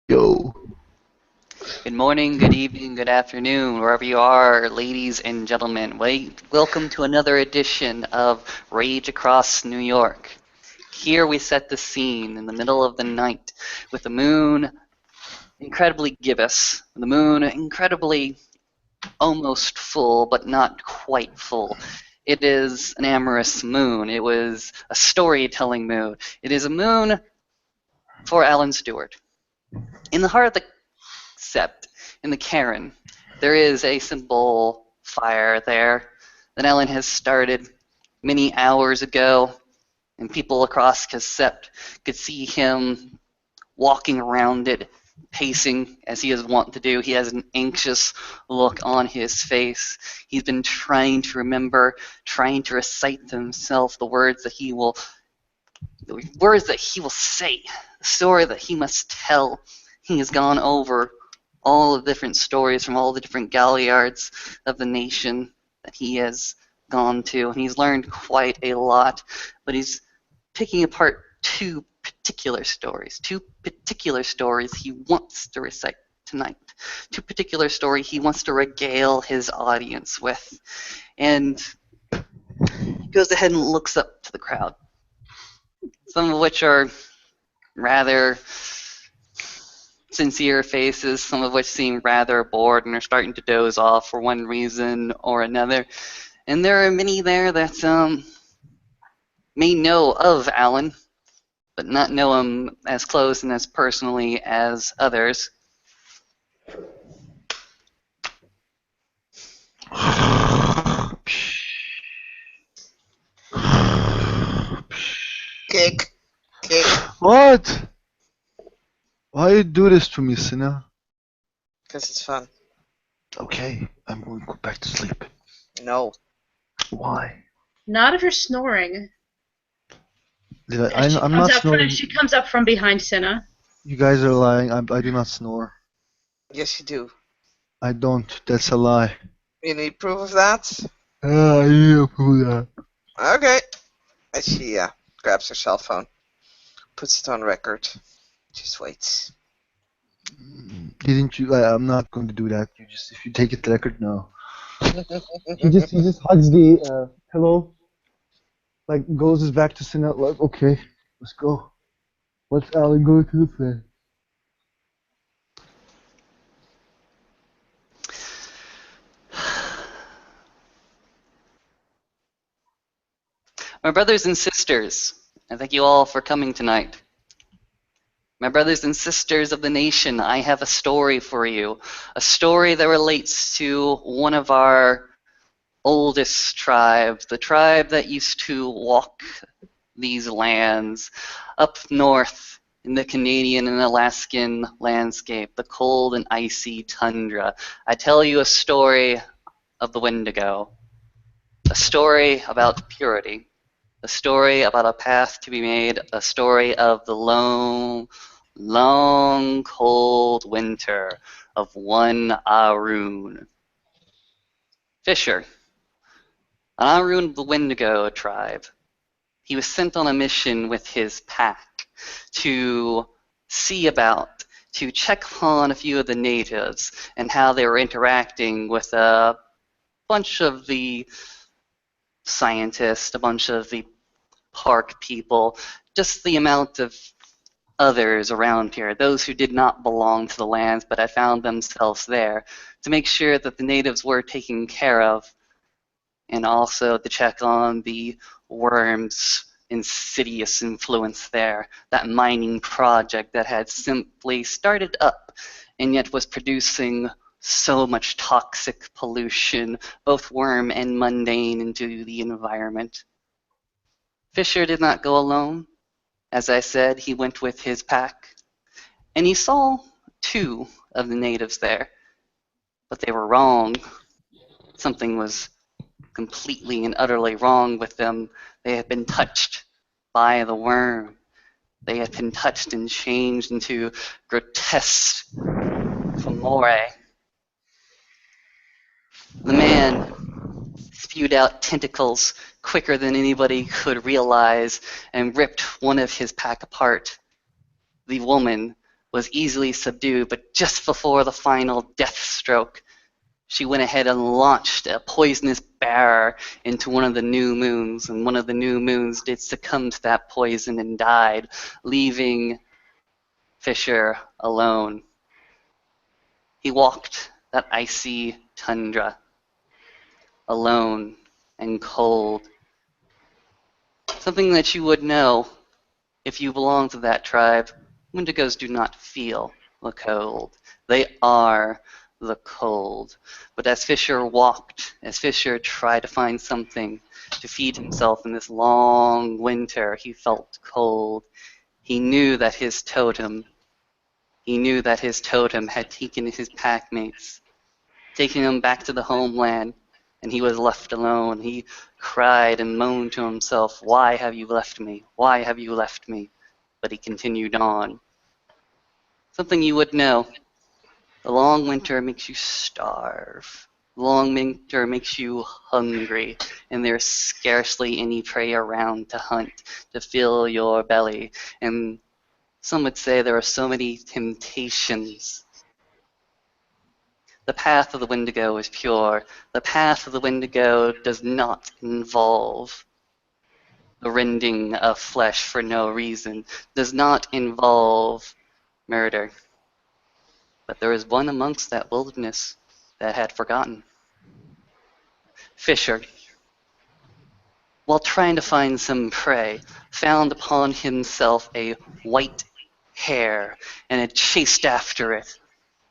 Yo. Good morning, good evening, good afternoon, wherever you are, ladies and gentlemen. Welcome to another edition of Rage Across New York. Here we set the scene in the middle of the night with the moon incredibly gibbous, the moon incredibly almost full, but not quite full. It is an amorous moon. It was a storytelling moon. It is a moon for Alan Stewart. In the heart of the Sept, in the cairn, there is a simple fire there that Ellen has started many hours ago, and people across Cassette could see him walking around it, pacing as he is wont to do. He has an anxious look on his face. He's been trying to remember, trying to recite to himself the words that he will say, the story that he must tell. He has gone over all the different stories from all the different galliards of the nation that he has gone to, and he's learned quite a lot, but he's picking apart two particular stories he wants to recite tonight, two particular stories he wants to regale his audience with, and he goes ahead and looks up to the crowd, some of which are rather sincere faces, some of which seem rather bored and are starting to doze off for one reason or another. And there are many there that may know of Alan, but not know him as close and as personally as others. Kick. What? Why you do this to me, Sinner? Because it's fun. Okay, I'm going to go back to sleep. No. Why? Not if you're snoring. I'm not snoring. She comes up from behind Cinna. You guys are lying. I do not snore. Yes, you do. I don't. That's a lie. You need proof of that? I need to prove that. Okay. And she grabs her cell phone, puts it on record. Just waits. Didn't you? I'm not going to do that. If you take it to record, no. He just hugs the pillow, like goes his back to Sinner, like, okay, let's go. Let's Alan go to the fair. My brothers and sisters, I thank you all for coming tonight. My brothers and sisters of the nation, I have a story for you, a story that relates to one of our oldest tribes, the tribe that used to walk these lands up north in the Canadian and Alaskan landscape, the cold and icy tundra. I tell you a story of the Wendigo, a story about purity, a story about a path to be made, a story of the long, long, cold winter of one Arun. Fisher, an Arun of the Wendigo tribe. He was sent on a mission with his pack to see about, to check upon a few of the natives and how they were interacting with a bunch of the scientists, a bunch of the park people, just the amount of others around here, those who did not belong to the lands but had found themselves there, to make sure that the natives were taken care of, and also to check on the worms' insidious influence there, that mining project that had simply started up and yet was producing so much toxic pollution, both worm and mundane, into the environment. Fisher did not go alone. As I said, he went with his pack, and he saw two of the natives there, but they were wrong. Something was completely and utterly wrong with them. They had been touched by the worm. They had been touched and changed into grotesque femore. The man spewed out tentacles quicker than anybody could realize and ripped one of his pack apart. The woman was easily subdued, but just before the final death stroke, she went ahead and launched a poisonous bearer into one of the new moons, and one of the new moons did succumb to that poison and died, leaving Fisher alone. He walked that icy tundra, alone and cold. Something that you would know if you belong to that tribe. Wendigos do not feel the cold. They are the cold. But as Fisher walked, as Fisher tried to find something to feed himself in this long winter, he felt cold. He knew that his totem had taken his packmates, taking him back to the homeland, and he was left alone. He cried and moaned to himself, "Why have you left me? Why have you left me?" But he continued on. Something you would know. The long winter makes you starve. The long winter makes you hungry, and there's scarcely any prey around to hunt, to fill your belly. And some would say there are so many temptations. The path of the Wendigo is pure. The path of the Wendigo does not involve the rending of flesh for no reason, does not involve murder. But there is one amongst that wilderness that had forgotten. Fisher, while trying to find some prey, found upon himself a white hare and had chased after it.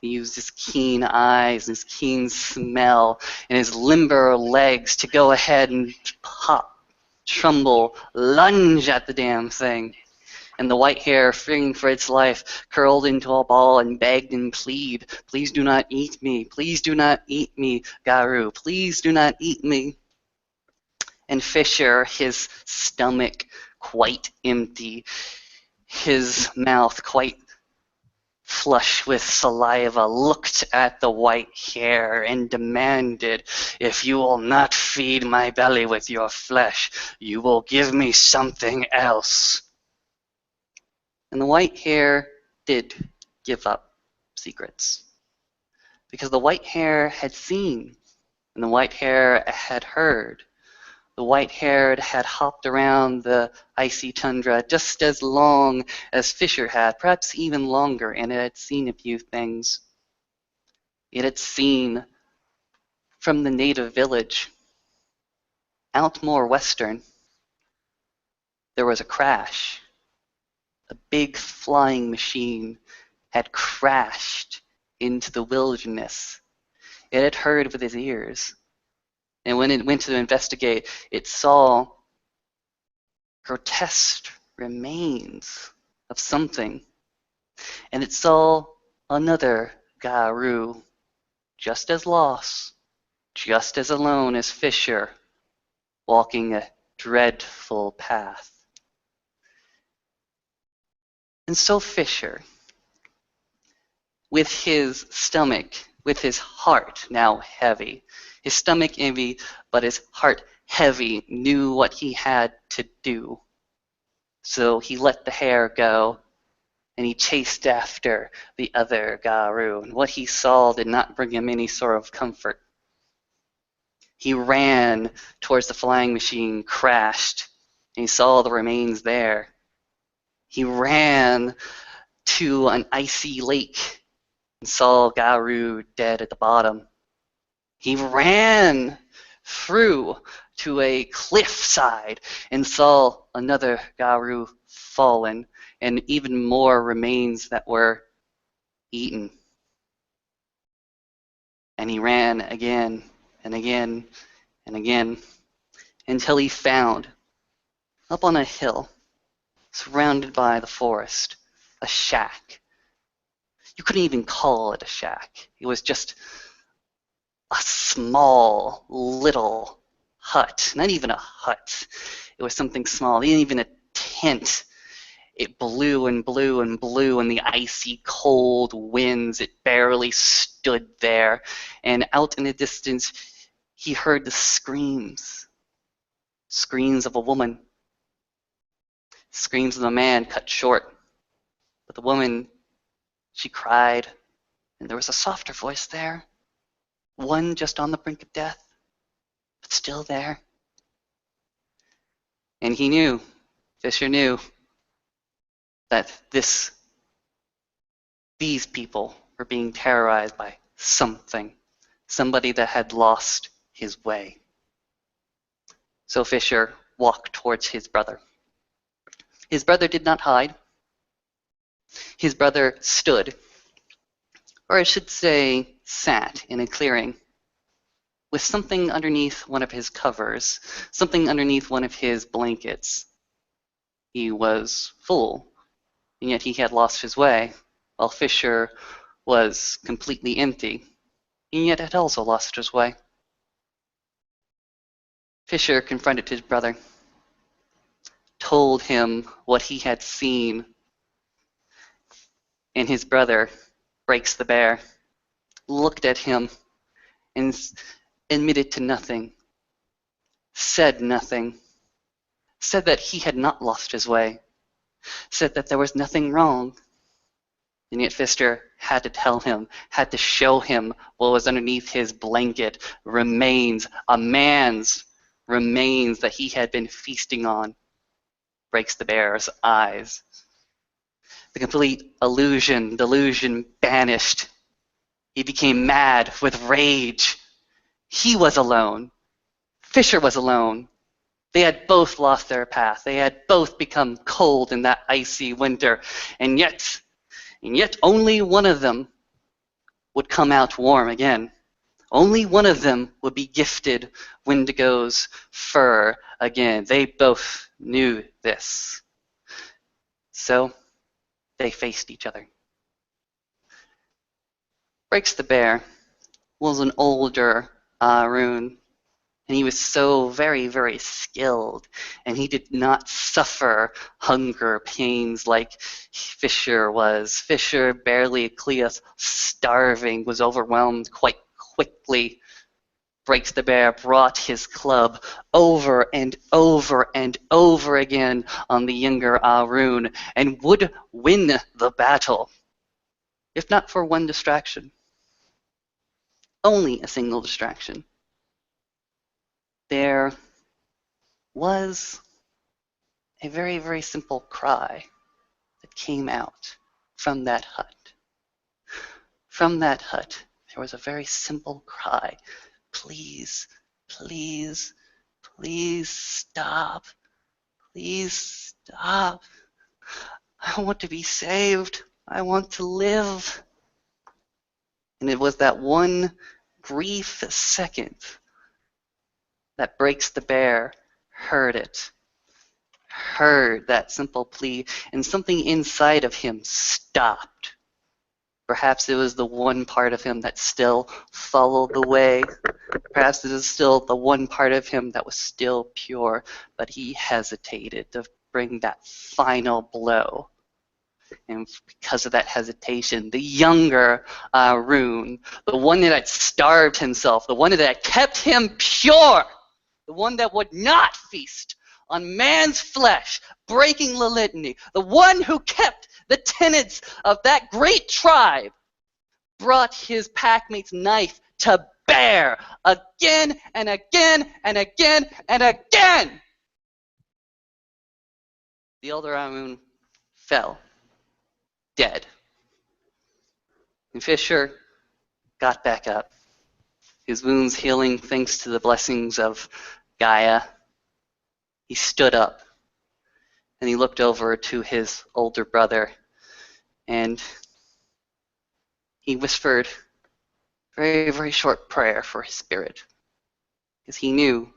He used his keen eyes, his keen smell, and his limber legs to go ahead and pop, tremble, lunge at the damn thing. And the white hare, fearing for its life, curled into a ball and begged and pleaded, "Please do not eat me. Please do not eat me, Garu. Please do not eat me." And Fisher, his stomach quite empty, his mouth quite flush with saliva, looked at the white hare and demanded, "If you will not feed my belly with your flesh, you will give me something else." And the white hare did give up secrets. Because the white hare had seen, and the white hare had heard. The white hare had hopped around the icy tundra just as long as Fisher had, perhaps even longer, and it had seen a few things. It had seen from the native village, out more western, there was a crash. A big flying machine had crashed into the wilderness. It had heard with its ears. And when it went to investigate, it saw grotesque remains of something. And it saw another Garu, just as lost, just as alone as Fisher, walking a dreadful path. And so Fisher, with his stomach, with his heart now heavy, his stomach heavy, but his heart heavy, knew what he had to do. So he let the hare go, and he chased after the other Garu. And what he saw did not bring him any sort of comfort. He ran towards the flying machine, crashed, and he saw the remains there. He ran to an icy lake and saw Garu dead at the bottom. He ran through to a cliffside and saw another Garu fallen, and even more remains that were eaten. And he ran again and again and again until he found, up on a hill, surrounded by the forest, a shack. You couldn't even call it a shack. It was just a small little hut. Not even a hut. It was something small, not even a tent. It blew and blew and blew in the icy cold winds. It barely stood there. And out in the distance, he heard the screams. Screams of a woman. Screams of a man cut short. But the woman She cried, and there was a softer voice there, one just on the brink of death, but still there. And he knew, Fisher knew, that these people were being terrorized by somebody that had lost his way. So Fisher walked towards his brother. His brother did not hide. His brother stood, or I should say sat, in a clearing with something underneath one of his covers, something underneath one of his blankets. He was full, and yet he had lost his way, while Fisher was completely empty, and yet had also lost his way. Fisher confronted his brother, told him what he had seen, and his brother breaks the bear, looked at him, and admitted to nothing, said nothing, said that he had not lost his way, said that there was nothing wrong. And yet Fisher had to tell him, had to show him what was underneath his blanket, remains, a man's remains that he had been feasting on. Breaks the bear's eyes. The complete delusion banished. He became mad with rage. He was alone. Fisher was alone. They had both lost their path. They had both become cold in that icy winter. And yet only one of them would come out warm again. Only one of them would be gifted Wendigo's fur again. They both knew this. So they faced each other. Breaks the Bear was an older Rune, and he was so very, very skilled, and he did not suffer hunger pains like Fisher was. Fisher, barely clear, starving, was overwhelmed quite quickly. Breaks the Bear brought his club over and over and over again on the younger Rune, and would win the battle, if not for one distraction. Only a single distraction. There was a very, very simple cry that came out from that hut. From that hut, there was a very simple cry. Please, please, please stop. Please stop. I want to be saved. I want to live. And it was that one brief second that Breaks the Bear heard it, heard that simple plea, and something inside of him stopped. Perhaps it was the one part of him that still followed the way. Perhaps it is still the one part of him that was still pure, but he hesitated to bring that final blow. And because of that hesitation, the younger Rune, the one that had starved himself, the one that had kept him pure, the one that would not feast on man's flesh, breaking the litany, the one who kept the tenets of that great tribe, brought his packmate's knife to bear again and again and again and again. The elder Rune fell, dead. And Fisher got back up, his wounds healing thanks to the blessings of Gaia. He stood up, and he looked over to his older brother, and he whispered a very, very short prayer for his spirit, because he knew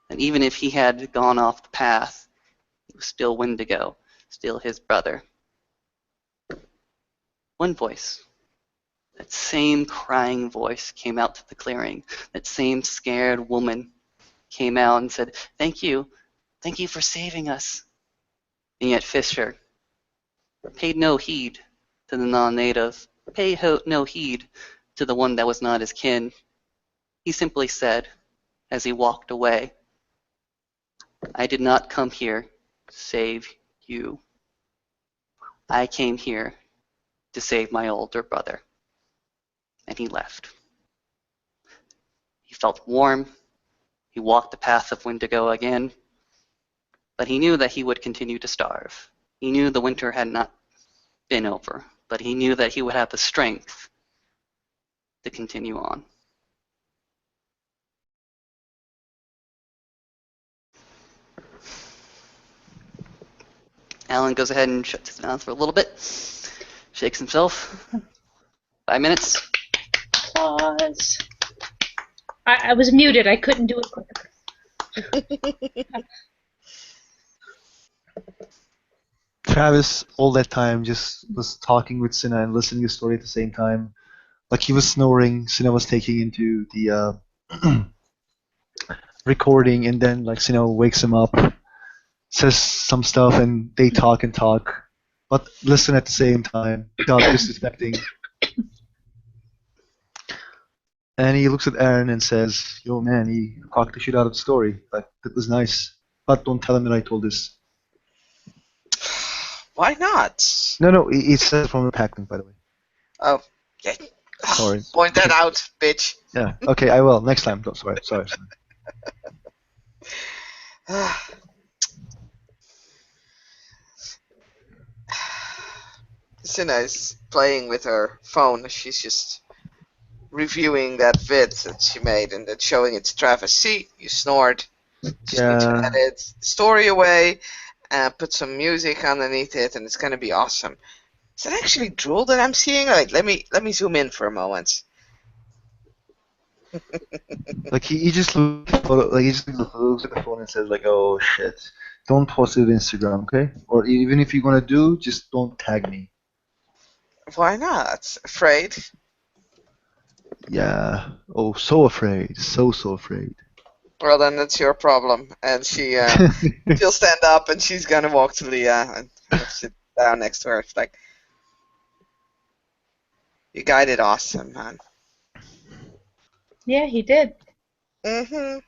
that even if he had gone off the path, he was still Wendigo, still his brother. One voice, that same crying voice, came out to the clearing. That same scared woman came out and said, thank you for saving us. And yet Fisher paid no heed to the non-native, paid no heed to the one that was not his kin. He simply said, as he walked away, I did not come here to save you. I came here to save my older brother. And he left. He felt warm. He walked the path of Wendigo again. But he knew that he would continue to starve. He knew the winter had not been over, but he knew that he would have the strength to continue on. Alan goes ahead and shuts his mouth for a little bit, shakes himself. 5 minutes. Pause. I was muted. I couldn't do it quicker. Travis, all that time, just was talking with Cinna and listening to the story at the same time. Like he was snoring, Cinna was taking into the recording, and then like Cinna wakes him up, says some stuff, and they talk and talk, but listen at the same time without disrespecting. And he looks at Aaron and says, "Yo, man, he cocked the shit out of the story. Like that was nice, but don't tell him that I told this." Why not? No, he says it from the pack link, by the way. Oh, yeah. Sorry. Point that out, bitch. Yeah. Okay, I will next time. Oh, sorry. Cinna is playing with her phone. She's just reviewing that vid that she made and then showing it to Travis. See, you snored. Just need to edit the story away and put some music underneath it, and it's gonna be awesome. Is that actually drool that I'm seeing? Like, let me zoom in for a moment. Like he just looks at the phone and says like, "Oh shit, don't post it on Instagram, okay? Or even if you're gonna do, just don't tag me." Why not? Afraid? Yeah. Oh, so afraid, so afraid. Well, then that's your problem. And she'll stand up and she's gonna walk to Leah and kind of sit down next to her. It's like, you guy did awesome, man. Yeah, he did. Mm-hmm.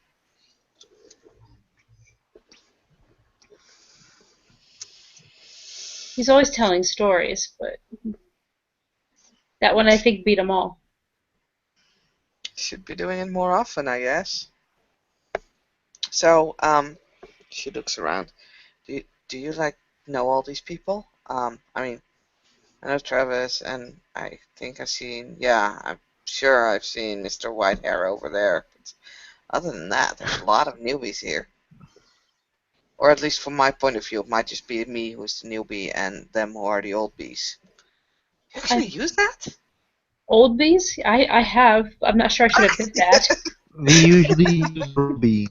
He's always telling stories, but that one I think beat them all. Should be doing it more often, I guess. So, she looks around. Do you like know all these people? I mean, I know Travis, and I think I'm sure I've seen Mr. Whitehair over there. But other than that, there's a lot of newbies here. Or at least from my point of view, it might just be me who's the newbie and them who are the old bees. You actually use that? Old bees? I have. I'm not sure I should admit that. We usually use raw beans.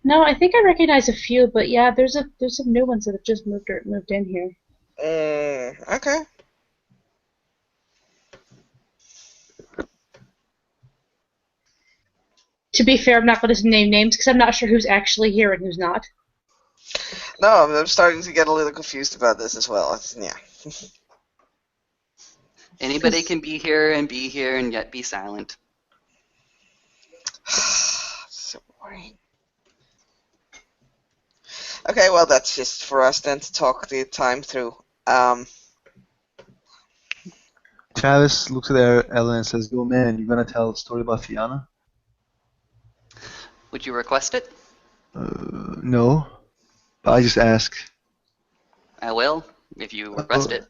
No, I think I recognize a few, but yeah, there's some new ones that have just moved in here. Okay. To be fair, I'm not going to name names because I'm not sure who's actually here and who's not. No, I'm starting to get a little confused about this as well. Yeah. Anybody can be here and yet be silent. So boring. Okay, well, that's just for us then to talk the time through. Travis looks at Ellen and says, "Yo, man, you gonna tell a story about Fiona?" Would you request it? No. I just ask. I will, if you request it.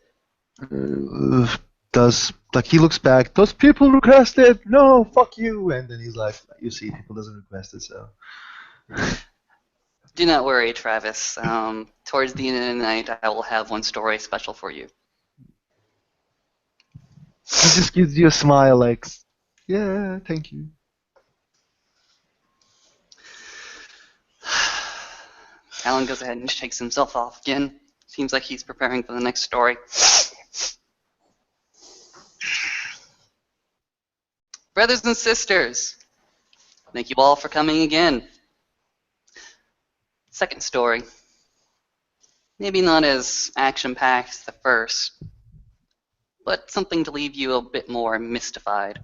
He looks back? Does people request it? No, fuck you. And then he's like, "You see, people doesn't request it, so." Do not worry, Travis. Towards the end of the night, I will have one story special for you. He just gives you a smile, like, "Yeah, thank you." Alan goes ahead and shakes himself off again. Seems like he's preparing for the next story. Brothers and sisters, thank you all for coming again. Second story. Maybe not as action-packed as the first, but something to leave you a bit more mystified.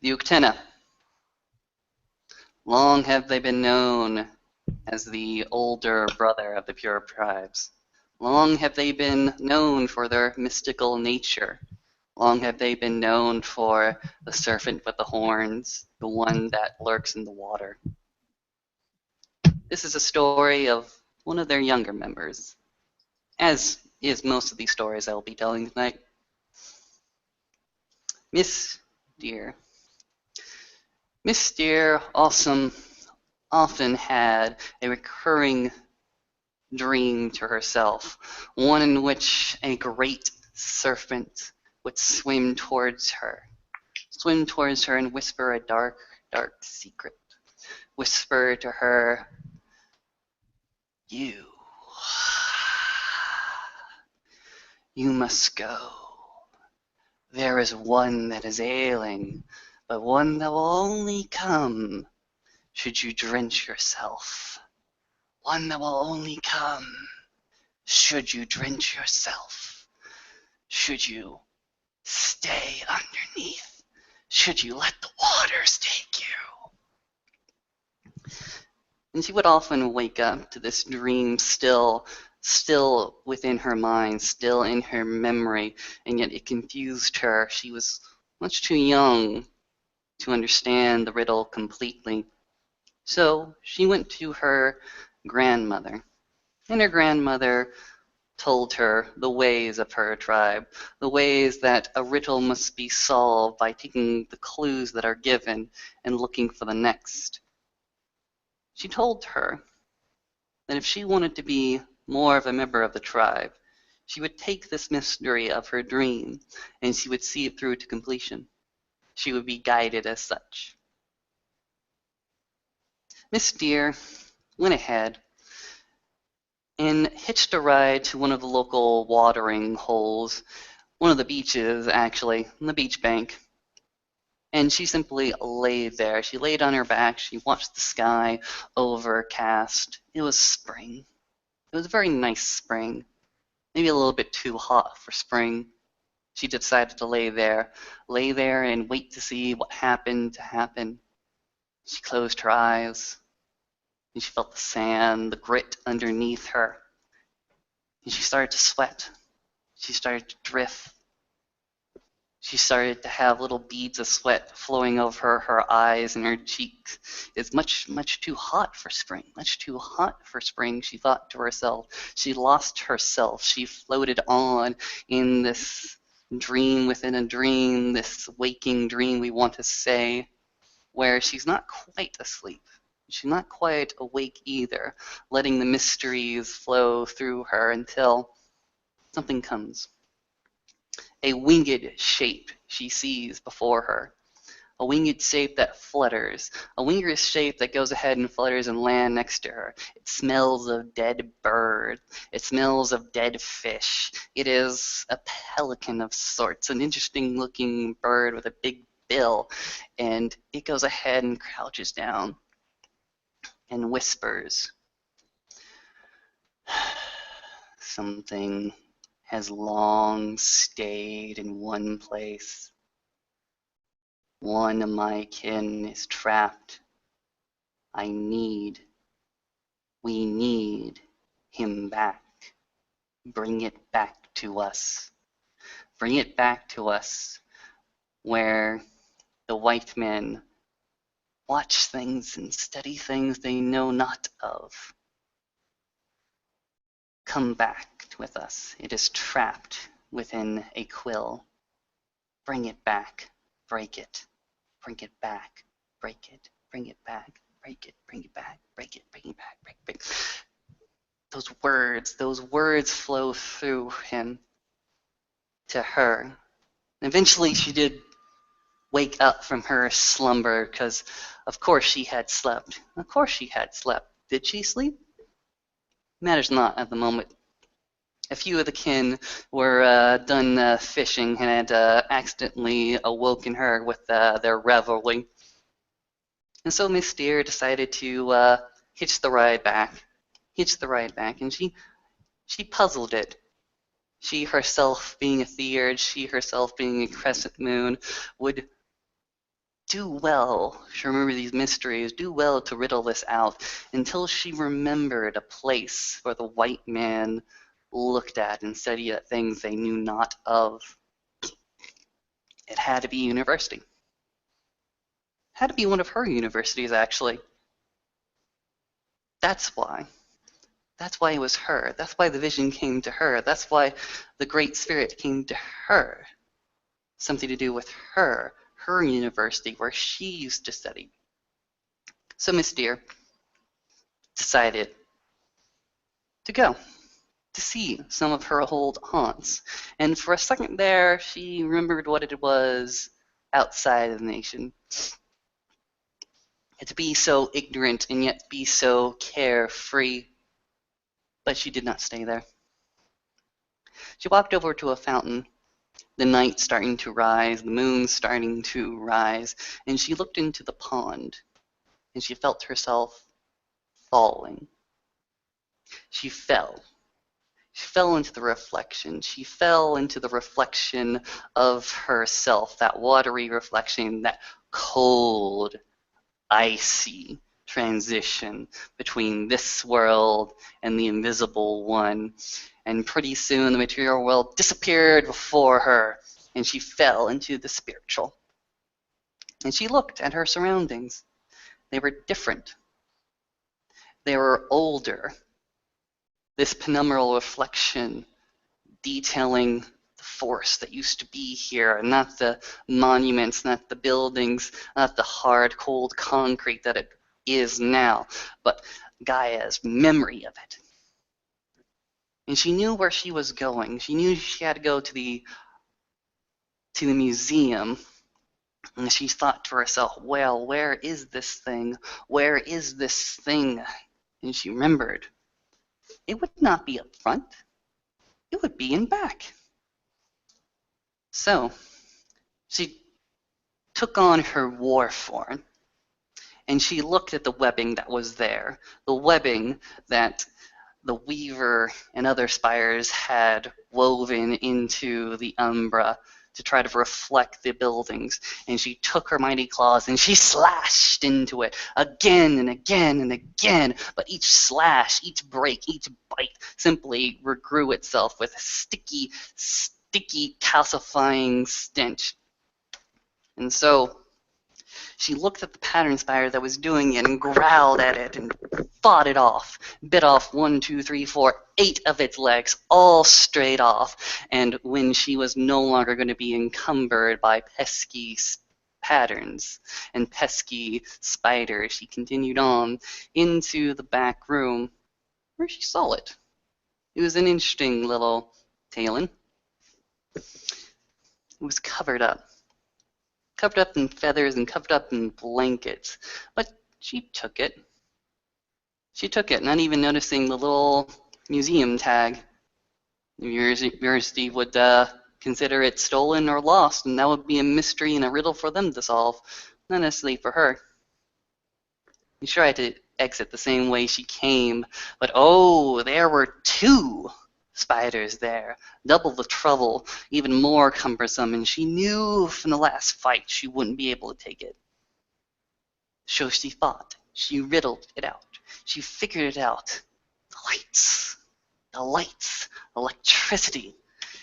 The Uktena. Long have they been known as the older brother of the pure tribes. Long have they been known for their mystical nature. Long have they been known for the serpent with the horns, the one that lurks in the water. This is a story of one of their younger members, as is most of these stories I will be telling tonight. Miss Deer. Miss Deer often had a recurring dream to herself, one in which a great serpent would swim towards her and whisper a dark, dark secret. Whisper to her, you must go. There is one that is ailing, but one that will only come should you drench yourself. One that will only come should you drench yourself. Should you stay underneath? Should you let the waters take you? And she would often wake up to this dream still within her mind, still in her memory, and yet it confused her. She was much too young to understand the riddle completely. So she went to her grandmother, and her grandmother told her the ways of her tribe, the ways that a riddle must be solved by taking the clues that are given and looking for the next. She told her that if she wanted to be more of a member of the tribe, she would take this mystery of her dream and she would see it through to completion. She would be guided as such. Miss Deer went ahead and hitched a ride to one of the local watering holes, one of the beaches actually, on the beach bank. And she simply lay there. She laid on her back. She watched the sky overcast. It was spring. It was a very nice spring. Maybe a little bit too hot for spring. She decided to lay there and wait to see what happened to happen. She closed her eyes, and she felt the sand, the grit underneath her. And she started to sweat. She started to drift. She started to have little beads of sweat flowing over her eyes and her cheeks. It's much, much too hot for spring. Much too hot for spring, she thought to herself. She lost herself. She floated on in this dream within a dream, this waking dream, we want to say, where she's not quite asleep. She's not quite awake either, letting the mysteries flow through her until something comes. A winged shape she sees before her. A winged shape that flutters. A winged shape that goes ahead and flutters and lands next to her. It smells of dead bird. It smells of dead fish. It is a pelican of sorts, an interesting looking bird with a big bill. And it goes ahead and crouches down and whispers, something has long stayed in one place. One of my kin is trapped. We need him back. Bring it back to us. Bring it back to us where the white men watch things and study things they know not of. Come back with us. It is trapped within a quill. Bring it back. Break it. Bring it back. Break it. Bring it back. Break it. Bring it back. Break it. Bring it back. Break it. Those words flow through him to her. Eventually she did wake up from her slumber because of course she had slept. Of course she had slept. Did she sleep? Matters not at the moment. A few of the kin were done fishing and had accidentally awoken her with their revelry. And so Miss Deer decided to hitch the ride back. And she puzzled it. She herself being a Theurge, she herself being a crescent moon, would do well. She remembered these mysteries, do well to riddle this out, until she remembered a place where the white man looked at and studied at things they knew not of. It had to be university. It had to be one of her universities, actually. That's why. That's why it was her. That's why the vision came to her. That's why the Great Spirit came to her. Something to do with her university, where she used to study. So Miss Deer decided to go to see some of her old haunts. And for a second there, she remembered what it was outside of the nation. To be so ignorant and yet be so carefree. But she did not stay there. She walked over to a fountain, the night starting to rise, the moon starting to rise, and she looked into the pond, and she felt herself falling. She fell. She fell into the reflection. She fell into the reflection of herself, that watery reflection, that cold, icy transition between this world and the invisible one. And pretty soon the material world disappeared before her, and she fell into the spiritual. And she looked at her surroundings. They were different. They were older. This penumbral reflection detailing the force that used to be here, and not the monuments, not the buildings, not the hard, cold concrete that it is now, but Gaia's memory of it. And she knew where she was going. She knew she had to go to the museum. And she thought to herself, well, where is this thing? Where is this thing? And she remembered, it would not be up front. It would be in back. So she took on her war form, and she looked at the webbing that was there, the webbing that the weaver and other spires had woven into the umbra to try to reflect the buildings. And she took her mighty claws and she slashed into it again and again and again. But each slash, each break, each bite simply regrew itself with a sticky, calcifying stench. And so she looked at the pattern spider that was doing it and growled at it and fought it off, bit off 1, 2, 3, 4, 8 of its legs, all straight off. And when she was no longer going to be encumbered by pesky patterns and pesky spiders, she continued on into the back room where she saw it. It was an interesting little talon. It was covered up in feathers and covered up in blankets. But she took it. She took it, not even noticing the little museum tag. The university would consider it stolen or lost, and that would be a mystery and a riddle for them to solve, not necessarily for her. She tried to exit the same way she came, but oh, there were 2 spiders there, double the trouble, even more cumbersome, and she knew from the last fight she wouldn't be able to take it. So she thought, she riddled it out, she figured it out. The lights, electricity.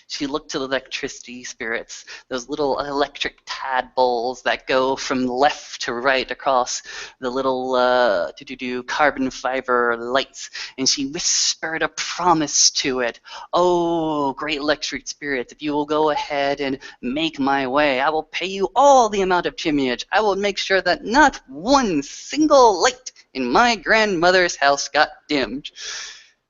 She looked to the electricity spirits, those little electric tadpoles that go from left to right across the little carbon fiber lights, and she whispered a promise to it. Oh, great electric spirits, if you will go ahead and make my way, I will pay you all the amount of chimneyage. I will make sure that not one single light in my grandmother's house got dimmed.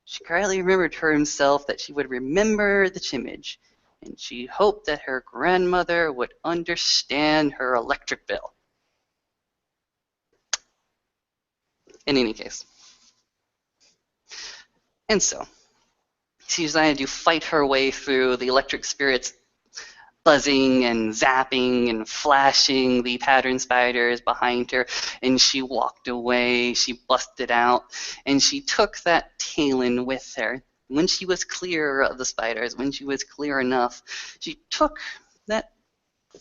She quietly remembered to herself that she would remember the chimage, and she hoped that her grandmother would understand her electric bill. In any case. And so, she decided to fight her way through the electric spirits buzzing and zapping and flashing the pattern spiders behind her, and she walked away, she busted out, and she took that talon with her. When she was clear of the spiders, when she was clear enough, she took that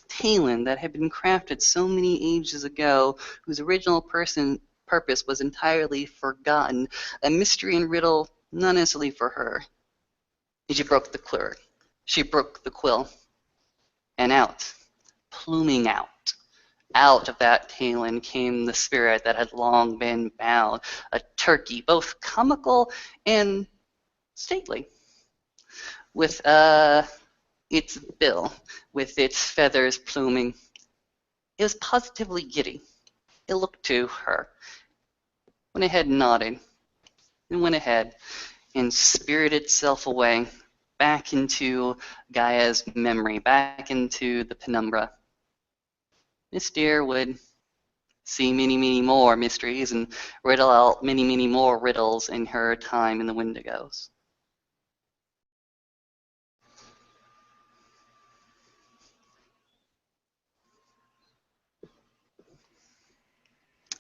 Talon that had been crafted so many ages ago, whose original purpose was entirely forgotten, a mystery and riddle not necessarily for her. And she broke the quill. She broke the quill. And out, pluming out of that Talon came the spirit that had long been bound, a turkey, both comical and stately, with its bill, with its feathers pluming. It was positively giddy. It looked to her, went ahead and nodded, and went ahead and spirited itself away, back into Gaia's memory, back into the penumbra. Miss Deer would see many, many more mysteries and riddle out many, many more riddles in her time in the Wendigos.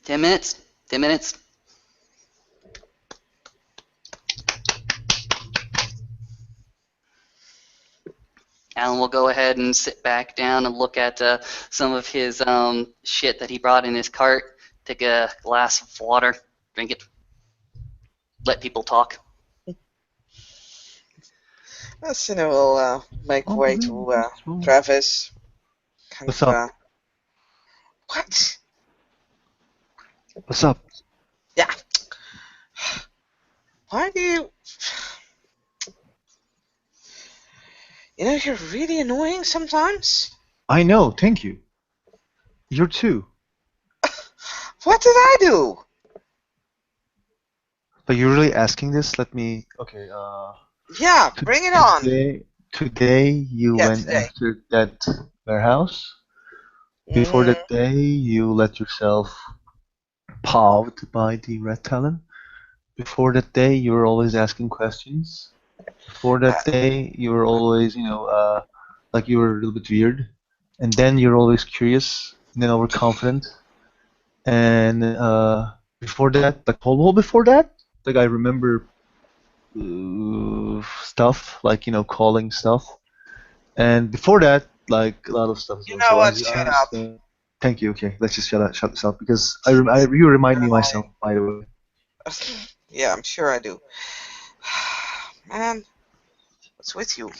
Ten minutes. 10 minutes. Alan will go ahead and sit back down and look at some of his shit that he brought in his cart. Take a glass of water, drink it, let people talk. Sinner will make way to Travis. Kind What's of, up? What? What's up? Yeah. Why do you... You know, you're really annoying sometimes. I know, thank you. You're too. What did I do? But you're really asking this? Let me. Okay. Yeah, bring it on. Today you Yeah, went today. after that warehouse. Before that day, you let yourself pawed by the red talon. Before that day, you were always asking questions. Before that day, you were always, like you were a little bit weird. And then you're always curious, and then overconfident. And before that, like whole before that, like I remember stuff, like calling stuff. And before that, like a lot of stuff as You well. know So what? Shut up. thank you. Okay, let's just shut this up because you remind me myself, by the way. Yeah, I'm sure I do. Man, what's with you?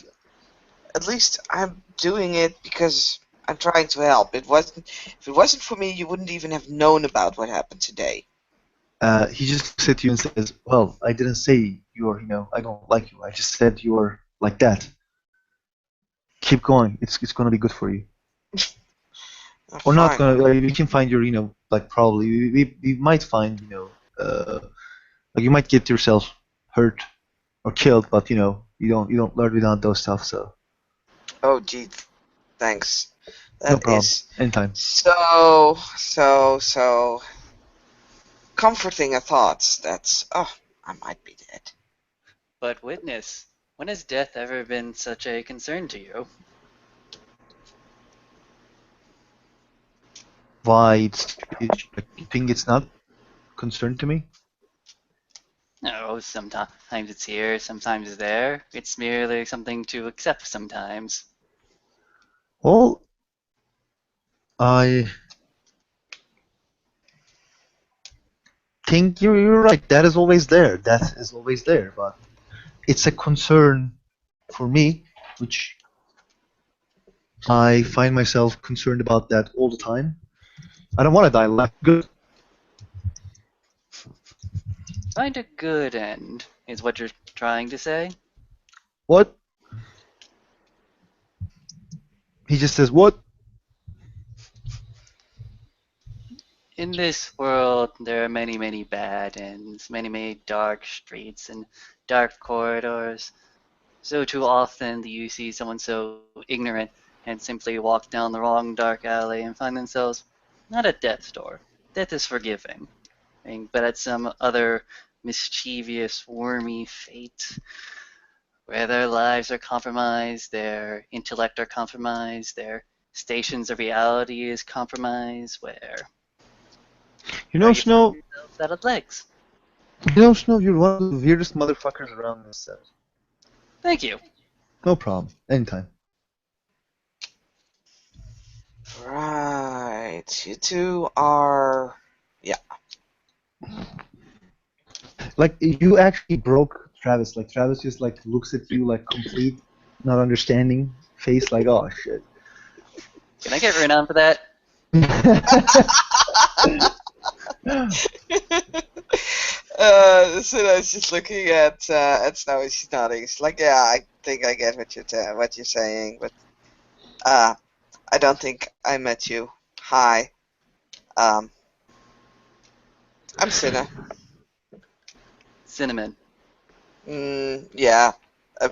At least I'm doing it because I'm trying to help. If it wasn't for me, you wouldn't even have known about what happened today. He just looks at you and says, "Well, I didn't say you're, I don't like you. I just said you're like that. Keep going. It's gonna be good for you. Or not Fine. gonna. Like, we can find your, like probably we might find, like you might get yourself hurt or killed, but you don't learn without those stuff. So Oh, gee, thanks. no That problem. is Anytime. so comforting a thought. That's I might be dead. But witness, when has death ever been such a concern to you? Why like, you think it's not concern to me? No, sometimes it's here, sometimes it's there. It's merely something to accept sometimes. Well, I think you're right. That is always there. That is always there. But it's a concern for me, which I find myself concerned about that all the time. I don't want to die. Life good. Find a good end, is what you're trying to say? What? He just says what? In this world, there are many, many bad ends, many, many dark streets and dark corridors. So too often do you see someone so ignorant and simply walk down the wrong dark alley and find themselves not at death's door. Death is forgiving, but at some other mischievous, wormy fate where their lives are compromised, their intellect are compromised, their stations of reality is compromised, where Snow. out of legs. Snow. You're one of the weirdest motherfuckers around this set. Thank you. No problem. Anytime. Right. You two are. Yeah. Like you actually broke Travis. Like Travis just like looks at you like complete, not understanding face. Like oh shit. Can I get renowned for that? Suna's just looking at Snow. She's nodding. She's like, "Yeah, I think I get what you're saying, but I don't think I met you. Hi, um, I'm Sina. Cinnamon. Yeah, uh,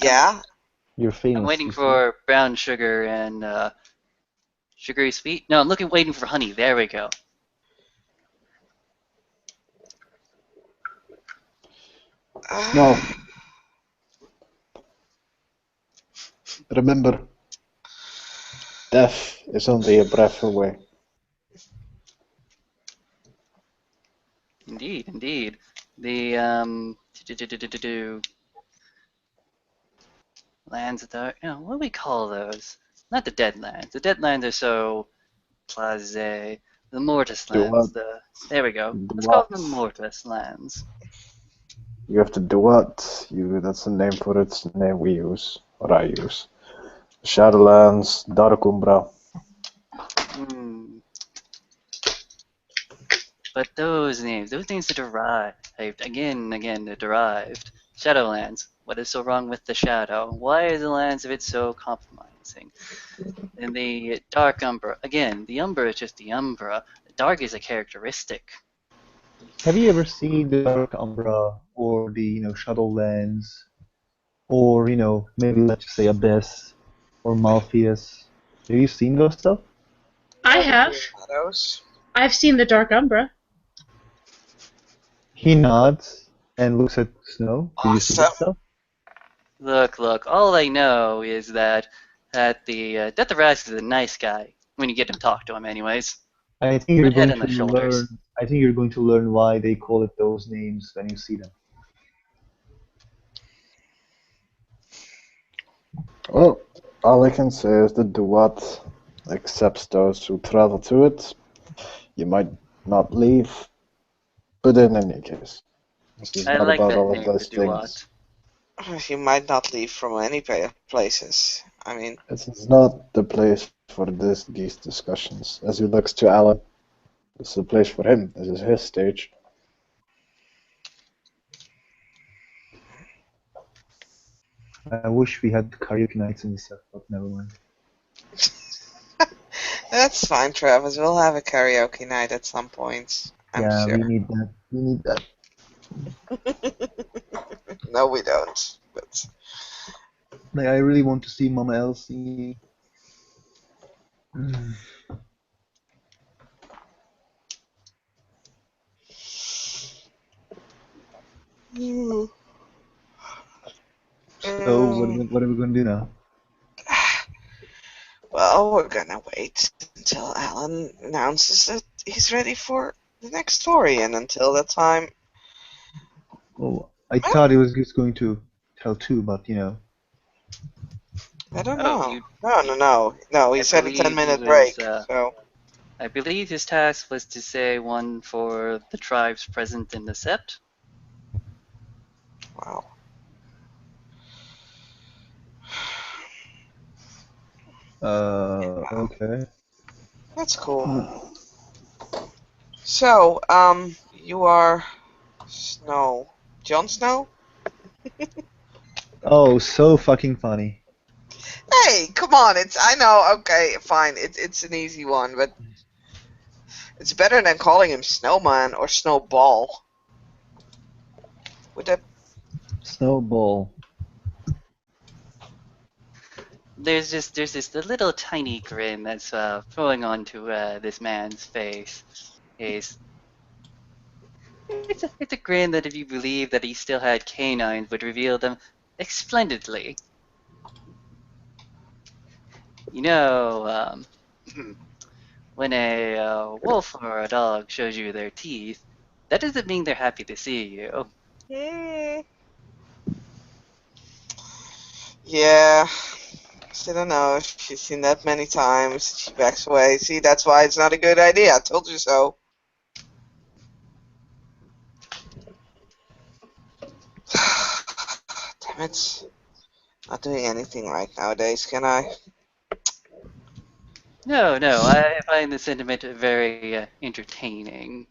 yeah. You're I'm famous. waiting You see? for brown sugar and sugary sweet. No, I'm waiting for honey. There we go. No. Remember, death is only a breath away. Indeed, indeed. The lands of the what do we call those? Not the Deadlands. The Deadlands are so blasé. The Mortis Do what? lands. There we go. Do Let's call what? them Mortis lands. You have to do what? That's the name for it. It's the name we use, or I use. Shadowlands, Dark Umbra. Hmm. But those names are derived. Again, they're derived. Shadowlands. What is so wrong with the shadow? Why are the lands of it so compromising? And the Dark Umbra. Again, the Umbra is just the Umbra. Dark is a characteristic. Have you ever seen the Dark Umbra or the Shadowlands or maybe let's just say Abyss or Malpheus? Have you seen those stuff? I have. Shadows. I've seen the Dark Umbra. He nods and looks at Snow. Do you see that Awesome. stuff? Look. All I know is that the Rask is a nice guy when you get to talk to him, anyways. I think you're Good head going on to the shoulders. learn. I think you're going to learn why they call it those names when you see them. Well, all I can say is that the what accepts those who travel to it. You might not leave, but in any case, this is I not like about that all of name, the those Duat. things. You might not leave from any places. I mean, This is not the place for these discussions. As he looks to Alan, this is the place for him. This is his stage. I wish we had karaoke nights in this set, but never mind. that's fine, Travis. We'll have a karaoke night at some point. I'm Yeah, sure. we need that. We need that. No, we don't. But Like, I really want to see Mama L singing. Mm. So what are we going to do now? well, we're gonna wait until Alan announces that he's ready for the next story, and until that time, Oh, I thought he was just going to tell two, but I don't Oh, know. No. He I said a believe he 10-minute was. break. So I believe his task was to say one for the tribes present in the sept. wow. Okay. That's cool. So, you are Snow. Jon Snow? Oh, so fucking funny. Hey, come on, I know, okay, fine, it's an easy one, but it's better than calling him Snowman or Snowball. Would that Snowball. There's this little tiny grin that's flowing onto this man's face. It's it's a grin that if you believe that he still had canines would reveal them splendidly. You know, when a wolf or a dog shows you their teeth, that doesn't mean they're happy to see you. Hmm. Yeah, She don't know. She's seen that many times. She backs away. See, that's why it's not a good idea. I told you so. Damn it. Not doing anything right nowadays, can I? No, I find the sentiment very entertaining.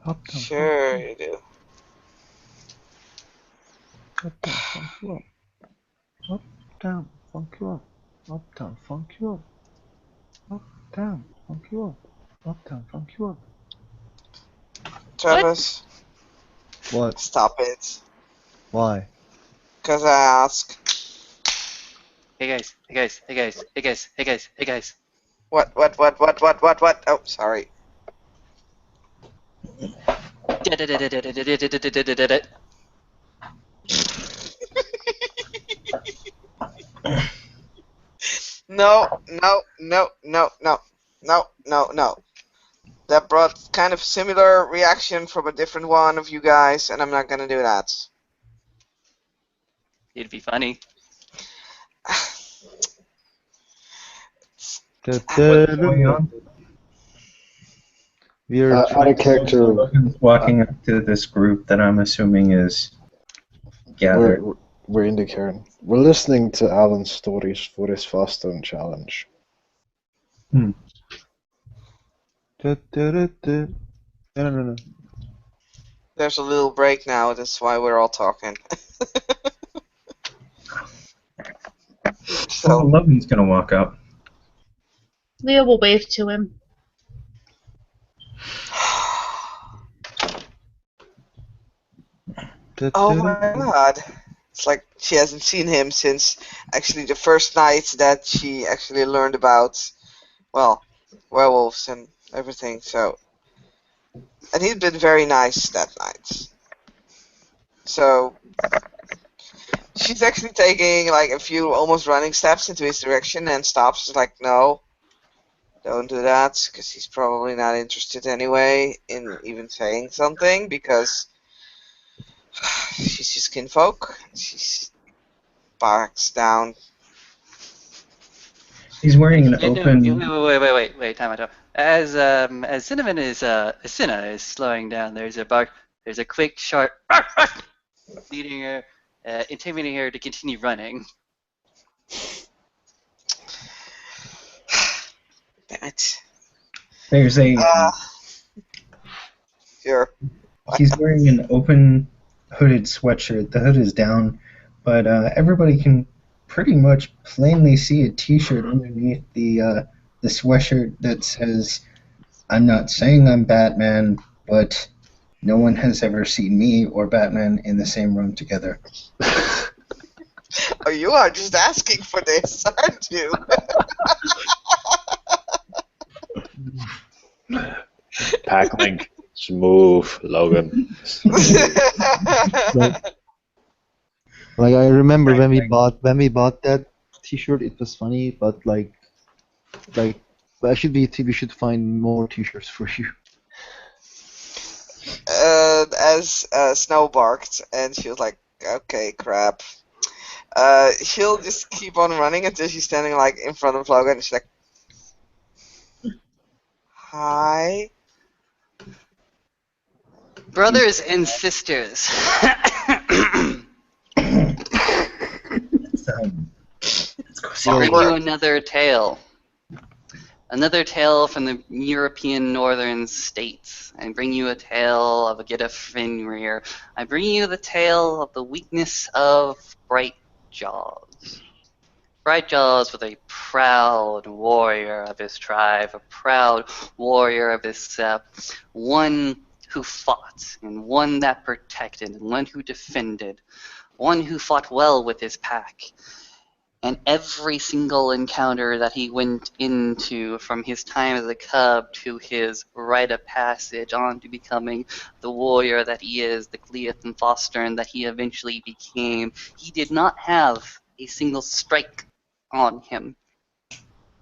Up, down, Sure you do. up, down, funk you up. Up, down, funk you up. Up, down, funk you up. Up, down, funk you up. Up, down, funk you up. Travis, What? stop it. Why? Because I ask. Hey guys, hey guys, hey guys, hey guys, hey guys, hey guys. What? Oh, sorry. No. That brought kind of similar reaction from a different one of you guys, and I'm not gonna do that. It'd be funny. We're Out of character, Logan's walking up to this group that I'm assuming is gathered. we're in the cairn. We're listening to Alan's stories for his Faststone challenge. No. There's a little break now, that's why we're all talking. Oh, So, Logan's gonna walk up. Leo will wave to him. oh my god. It's like she hasn't seen him since actually the first night that she actually learned about, well, werewolves and everything, so. And he's been very nice that night. So, she's actually taking like a few almost running steps into his direction and stops. She's like, no, don't do that, because he's probably not interested anyway in even saying something, because she's just kinfolk. She backs down. He's wearing an Yeah, no, open. wait, time out. As Cinnamon is Cinna is slowing down, there's a quick sharp leading her, intimidating her to continue running. Damn it. There's a. Sure. He's wearing an open hooded sweatshirt. The hood is down, but everybody can pretty much plainly see a T-shirt underneath the sweatshirt that says, "I'm not saying I'm Batman, but no one has ever seen me or Batman in the same room together." Oh, you are just asking for this, aren't you? Pack link. Smooth, Logan. Like I remember when we bought that T-shirt, it was funny, but like I should we should find more T-shirts for you. As Snow barked, and she was like, okay, crap. She'll just keep on running until she's standing like in front of Logan, and she's like, hi. Brothers and sisters. I bring you another tale. Another tale from the European northern states. I bring you a tale of a Get a Fenrir. I bring you the tale of the weakness of Bright Jaws. Bright Jaws was a proud warrior of his tribe, a proud warrior of his sept, one who fought, and one that protected, and one who defended, one who fought well with his pack. And every single encounter that he went into, from his time as a cub to his rite of passage on to becoming the warrior that he is, the Cleothan Fostern that he eventually became, he did not have a single strike on him.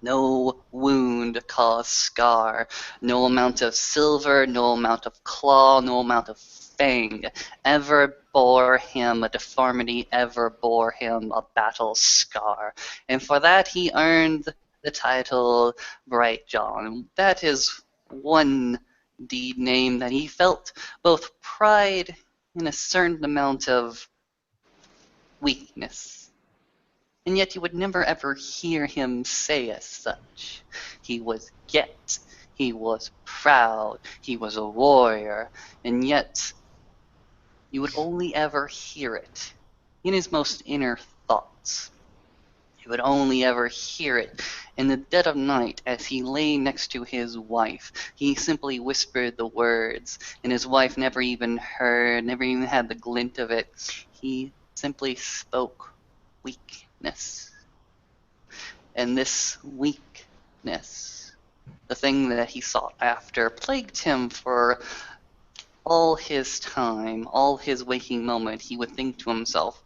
No wound caused scar, no amount of silver, no amount of claw, no amount of fang ever bore him a deformity, ever bore him a battle scar. And for that he earned the title Brightjaw. And that is one deed name that he felt both pride and a certain amount of weakness. And yet you would never ever hear him say as such. He was Get, he was proud, he was a warrior, and yet you would only ever hear it in his most inner thoughts. You would only ever hear it in the dead of night as he lay next to his wife. He simply whispered the words, and his wife never even heard, never even had the glint of it. He simply spoke weakness. And this weakness, the thing that he sought after, plagued him for all his time, all his waking moment. He would think to himself,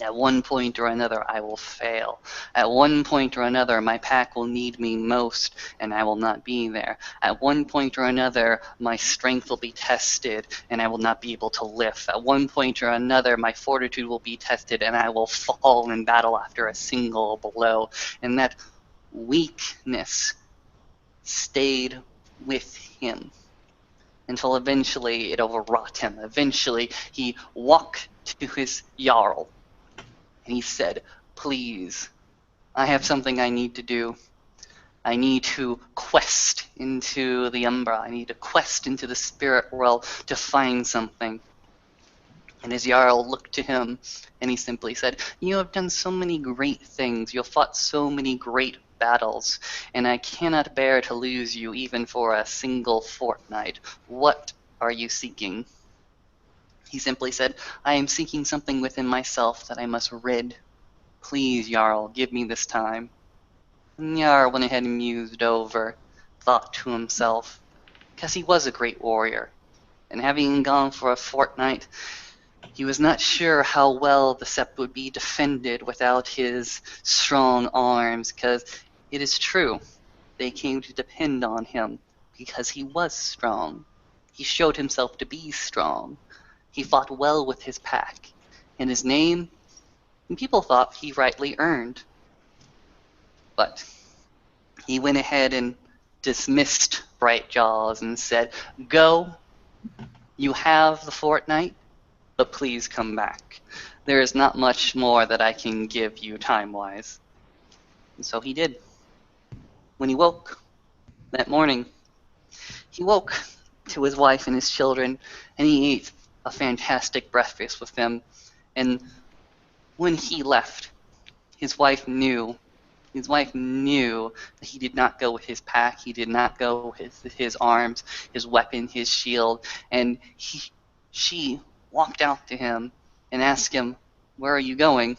at one point or another, I will fail. At one point or another, my pack will need me most, and I will not be there. At one point or another, my strength will be tested, and I will not be able to lift. At one point or another, my fortitude will be tested, and I will fall in battle after a single blow. And that weakness stayed with him until eventually it overwrought him. Eventually, he walked to his Jarl. And he said, please, I have something I need to do. I need to quest into the Umbra. I need to quest into the spirit world to find something. And his Jarl looked to him and he simply said, you have done so many great things. You have fought so many great battles, and I cannot bear to lose you even for a single fortnight. What are you seeking? He simply said, I am seeking something within myself that I must rid. Please, Jarl, give me this time. And Jarl went ahead and mused over, thought to himself, because he was a great warrior, and having gone for a fortnight, he was not sure how well the Sept would be defended without his strong arms, because it is true, they came to depend on him, because he was strong. He showed himself to be strong. He fought well with his pack, and his name, people thought he rightly earned. But he went ahead and dismissed Brightjaws and said, go, you have the fortnight, but please come back. There is not much more that I can give you time-wise. And so he did. When he woke that morning, he woke to his wife and his children, and he ate a fantastic breakfast with them. And when he left, his wife knew that he did not go with his pack, he did not go with his arms, his weapon, his shield, and she walked out to him and asked him, where are you going? It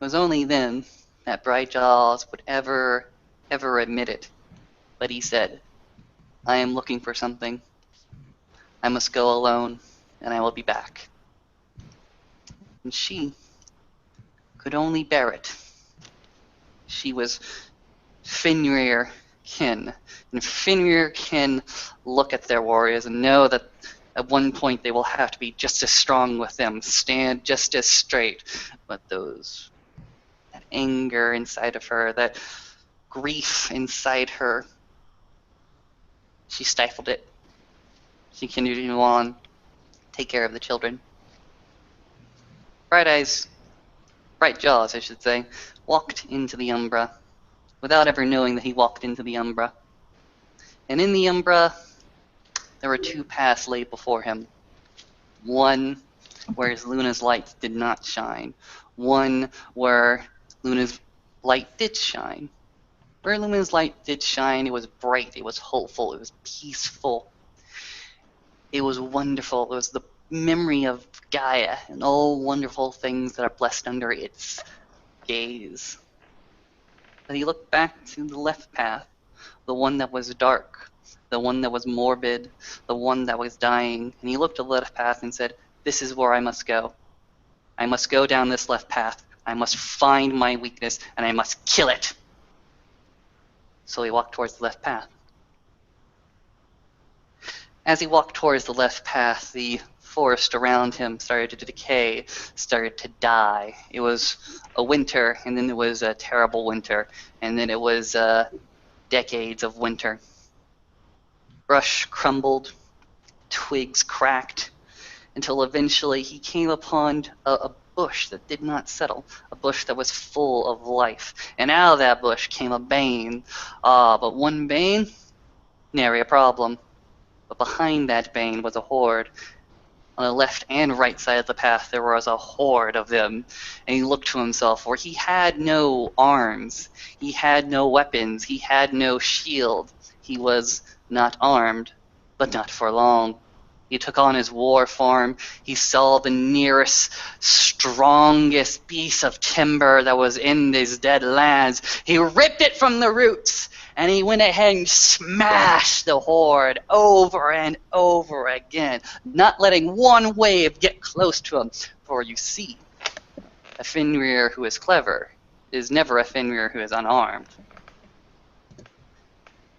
was only then that Brightjaws would ever admit it, but he said, I am looking for something. I must go alone, and I will be back. And she could only bear it. She was Fenrir kin. And Fenrir kin look at their warriors and know that at one point they will have to be just as strong with them, stand just as straight. But that anger inside of her, that grief inside her, she stifled it. She continued to go on, take care of the children. Brightjaws, I should say, walked into the Umbra without ever knowing that he walked into the Umbra. And in the Umbra, there were two paths laid before him. One where his Luna's light did not shine. One where Luna's light did shine. Where Luna's light did shine, it was bright, it was hopeful, it was peaceful. It was wonderful. It was the memory of Gaia and all wonderful things that are blessed under its gaze. But he looked back to the left path, the one that was dark, the one that was morbid, the one that was dying, and he looked at the left path and said, this is where I must go. I must go down this left path. I must find my weakness, and I must kill it. So he walked towards the left path. As he walked towards the left path, the forest around him started to decay, started to die. It was a winter, and then it was a terrible winter, and then it was decades of winter. Brush crumbled, twigs cracked, until eventually he came upon a bush that did not settle, a bush that was full of life. And out of that bush came a bane. But one bane, nary a problem. But behind that bane was a horde. On the left and right side of the path, there was a horde of them. And he looked to himself, for he had no arms. He had no weapons. He had no shield. He was not armed, but not for long. He took on his war form. He saw the nearest, strongest piece of timber that was in these dead lands. He ripped it from the roots, and he went ahead and smashed the horde over and over again, not letting one wave get close to him. For you see, a Fenrir who is clever is never a Fenrir who is unarmed.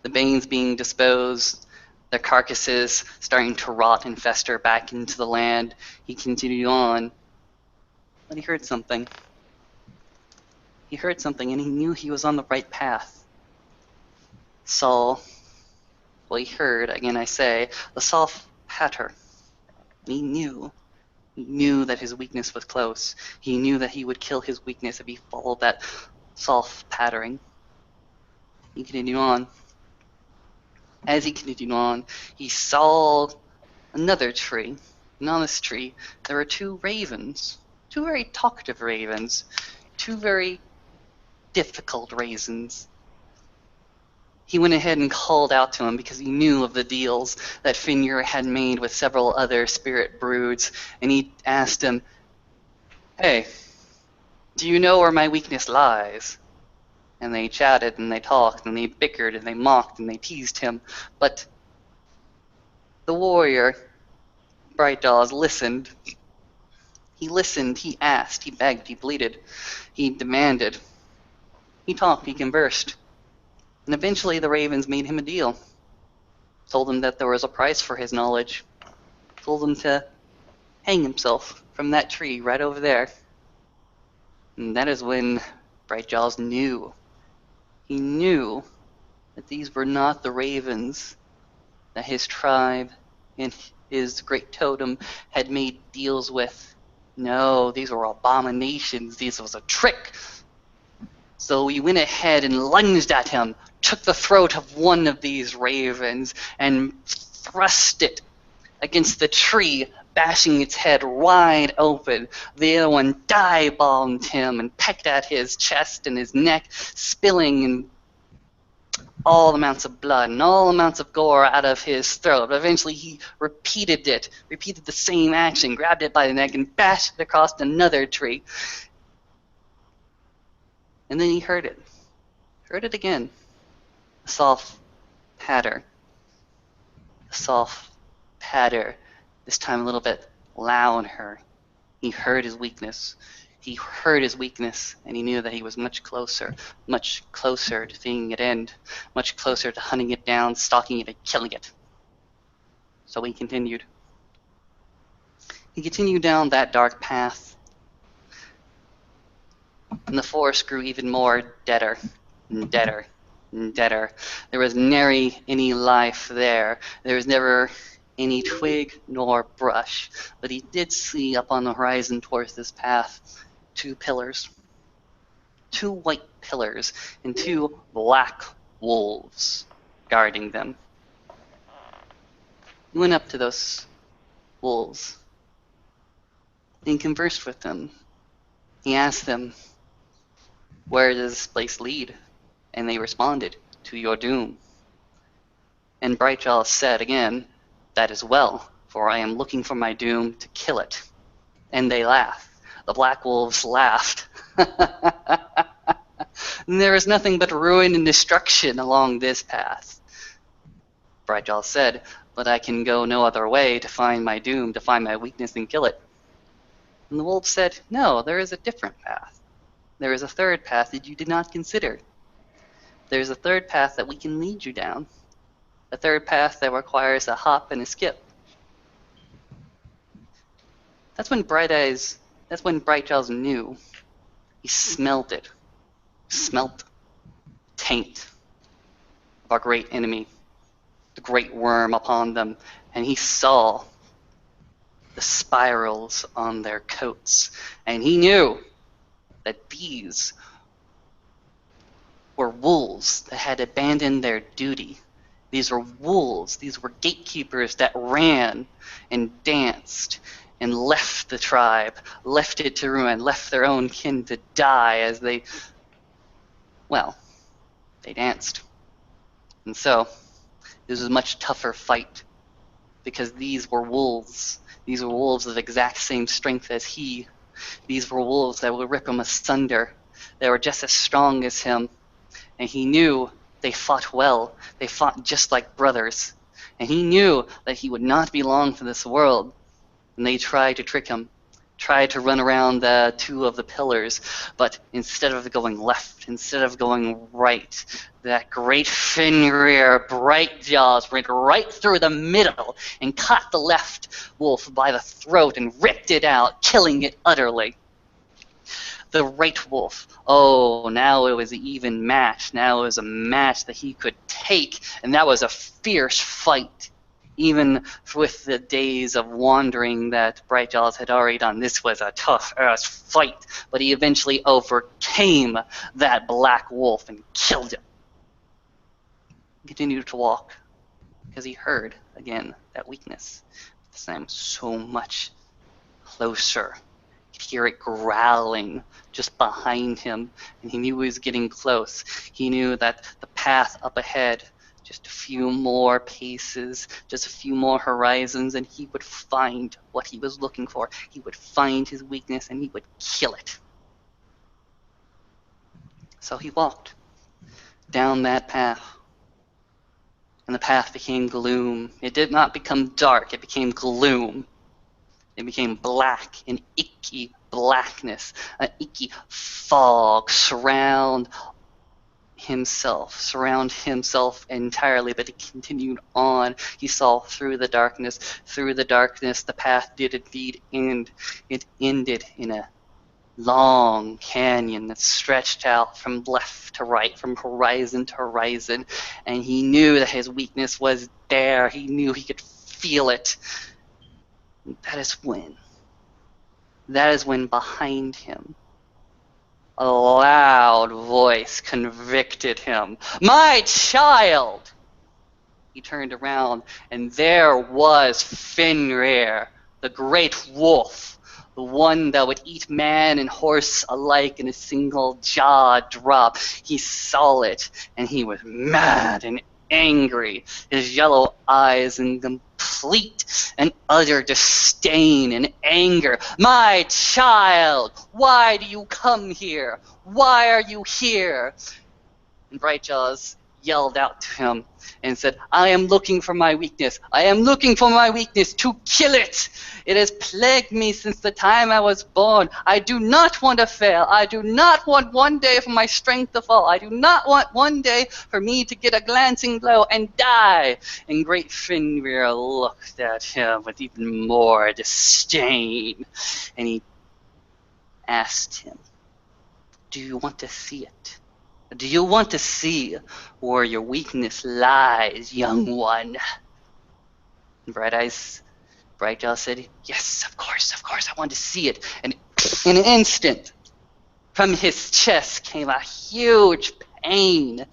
The Banes being disposed, their carcasses starting to rot and fester back into the land, he continued on. But he heard something. He heard something, and he knew he was on the right path. Saul, well, he heard, again I say, the soft patter. He knew that his weakness was close. He knew that he would kill his weakness if he followed that soft pattering. He continued on. As he continued on, he saw another tree. And on this tree, there were two ravens. Two very talkative ravens. Two very difficult ravens. He went ahead and called out to him because he knew of the deals that Fenrir had made with several other spirit broods, and he asked him, "Hey, do you know where my weakness lies?" And they chatted, and they talked, and they bickered, and they mocked, and they teased him. But the warrior, Bright Jaws, listened. He listened, he asked, he begged, he pleaded, he demanded. He talked, he conversed. And eventually the ravens made him a deal. Told him that there was a price for his knowledge. Told him to hang himself from that tree right over there. And that is when Bright Jaws knew. He knew that these were not the ravens that his tribe and his great totem had made deals with. No, these were abominations. This was a trick. So he went ahead and lunged at him, took the throat of one of these ravens, and thrust it against the tree, bashing its head wide open. The other one dive-bombed him and pecked at his chest and his neck, spilling and all amounts of blood and all amounts of gore out of his throat. But eventually he repeated the same action, grabbed it by the neck and bashed it across another tree. And then he heard it again. A soft patter. A soft patter, this time a little bit louder. He heard his weakness. He heard his weakness, and he knew that he was much closer to seeing it end, much closer to hunting it down, stalking it, and killing it. So he continued. He continued down that dark path, and the forest grew even more deader and deader and deader. There was nary any life there. There was never any twig nor brush, but he did see up on the horizon towards this path 2 pillars. 2 white pillars and 2 black wolves guarding them. He went up to those wolves and conversed with them. He asked them, "Where does this place lead?" And they responded, "To your doom." And Brightjaw said again, "That is well, for I am looking for my doom to kill it." And they laughed. The black wolves laughed. And there is nothing but ruin and destruction along this path. Brightjaw said, "But I can go no other way to find my doom, to find my weakness and kill it." And the wolves said, "No, there is a different path. There is a third path that you did not consider. There is a third path that we can lead you down. A third path that requires a hop and a skip. That's when Bright Jaws knew. He smelled it. Smelt taint of our great enemy, the great worm upon them, and he saw the spirals on their coats, and he knew that these were wolves that had abandoned their duty. These were wolves, these were gatekeepers that ran and danced and left the tribe, left it to ruin, left their own kin to die as they danced. And so, this was a much tougher fight, because these were wolves. These were wolves of exact same strength as he. These were wolves that would rip him asunder. They were just as strong as him. And he knew they fought well. They fought just like brothers. And he knew that he would not be long for this world. And they tried to trick him, tried to run around the two of the pillars, but instead of going left, instead of going right, that great Fenrir Bright Jaws went right through the middle and caught the left wolf by the throat and ripped it out, killing it utterly. The right wolf, now it was an even match. Now it was a match that he could take, and that was a fierce fight. Even with the days of wandering that Bright Jaws had already done, this was a tough-ass fight, but he eventually overcame that black wolf and killed him. He continued to walk, because he heard, again, that weakness. This time so much closer. He could hear it growling just behind him, and he knew he was getting close. He knew that the path up ahead, just a few more paces, just a few more horizons, and he would find what he was looking for. He would find his weakness, and he would kill it. So he walked down that path, and the path became gloom. It did not become dark, it became gloom. It became black, an icky blackness, an icky fog surround himself entirely, but he continued on. He saw through the darkness. The path did indeed end. It ended in a long canyon that stretched out from left to right, from horizon to horizon, and he knew that his weakness was there. He knew he could feel it. That is when behind him, a loud voice convicted him. "My child!" He turned around, and there was Fenrir, the great wolf, the one that would eat man and horse alike in a single jaw drop. He saw it, and he was mad and angry, his yellow eyes in complete and utter disdain and anger. "My child, why do you come here? Why are you here?" And Bright Jaws yelled out to him and said, "I am looking for my weakness. I am looking for my weakness to kill it. It has plagued me since the time I was born. I do not want to fail. I do not want one day for my strength to fall. I do not want one day for me to get a glancing blow and die." And great Fenrir looked at him with even more disdain, and he asked him, "Do you want to see it? Do you want to see where your weakness lies, young one?" And Bright Jaw said, "Yes, of course, I want to see it." And in an instant, from his chest came a huge pain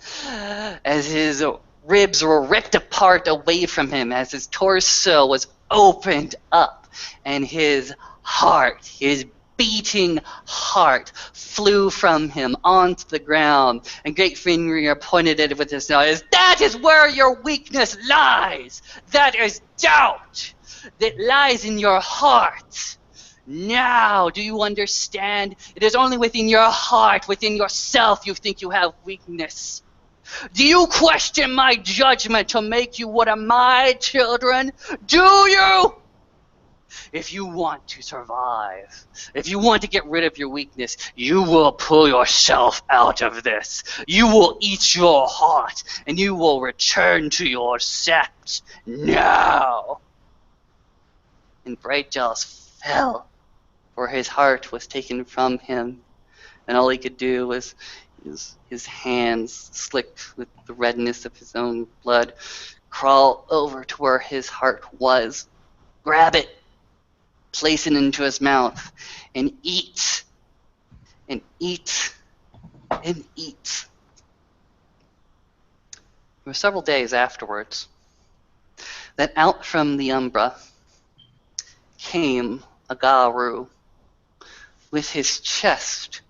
as his ribs were ripped apart away from him, as his torso was opened up, and his heart, his beating heart, flew from him onto the ground. And great Fenrir pointed at it with his nose. "That is where your weakness lies. That is doubt that lies in your heart. Now, do you understand? It is only within your heart, within yourself, you think you have weakness. Do you question my judgment to make you one of my children? Do you? If you want to survive, if you want to get rid of your weakness, you will pull yourself out of this. You will eat your heart, and you will return to your sept now. And Brightjaws fell, for his heart was taken from him, and all he could do was his hands, slicked with the redness of his own blood, crawl over to where his heart was, grab it, place it into his mouth, and eat, and eat, and eat. It was several days afterwards that out from the Umbra came a Garu with his chest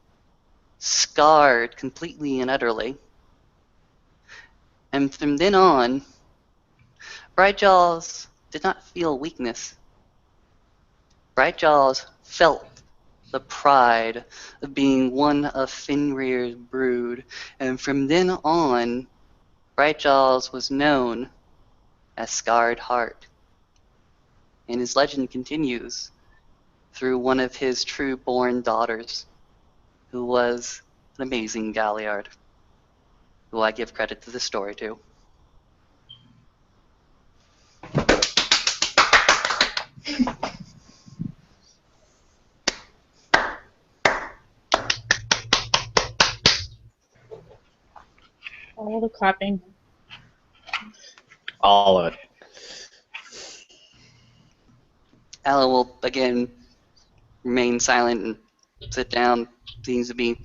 scarred completely and utterly. And from then on, Brightjaws did not feel weakness. Brightjaws felt the pride of being one of Fenrir's brood, and from then on, Brightjaws was known as Scarred Heart. And his legend continues through one of his true-born daughters, who was an amazing Galliard, who I give credit to the story to. All the clapping. All of it. Ella will again remain silent and sit down, seems to be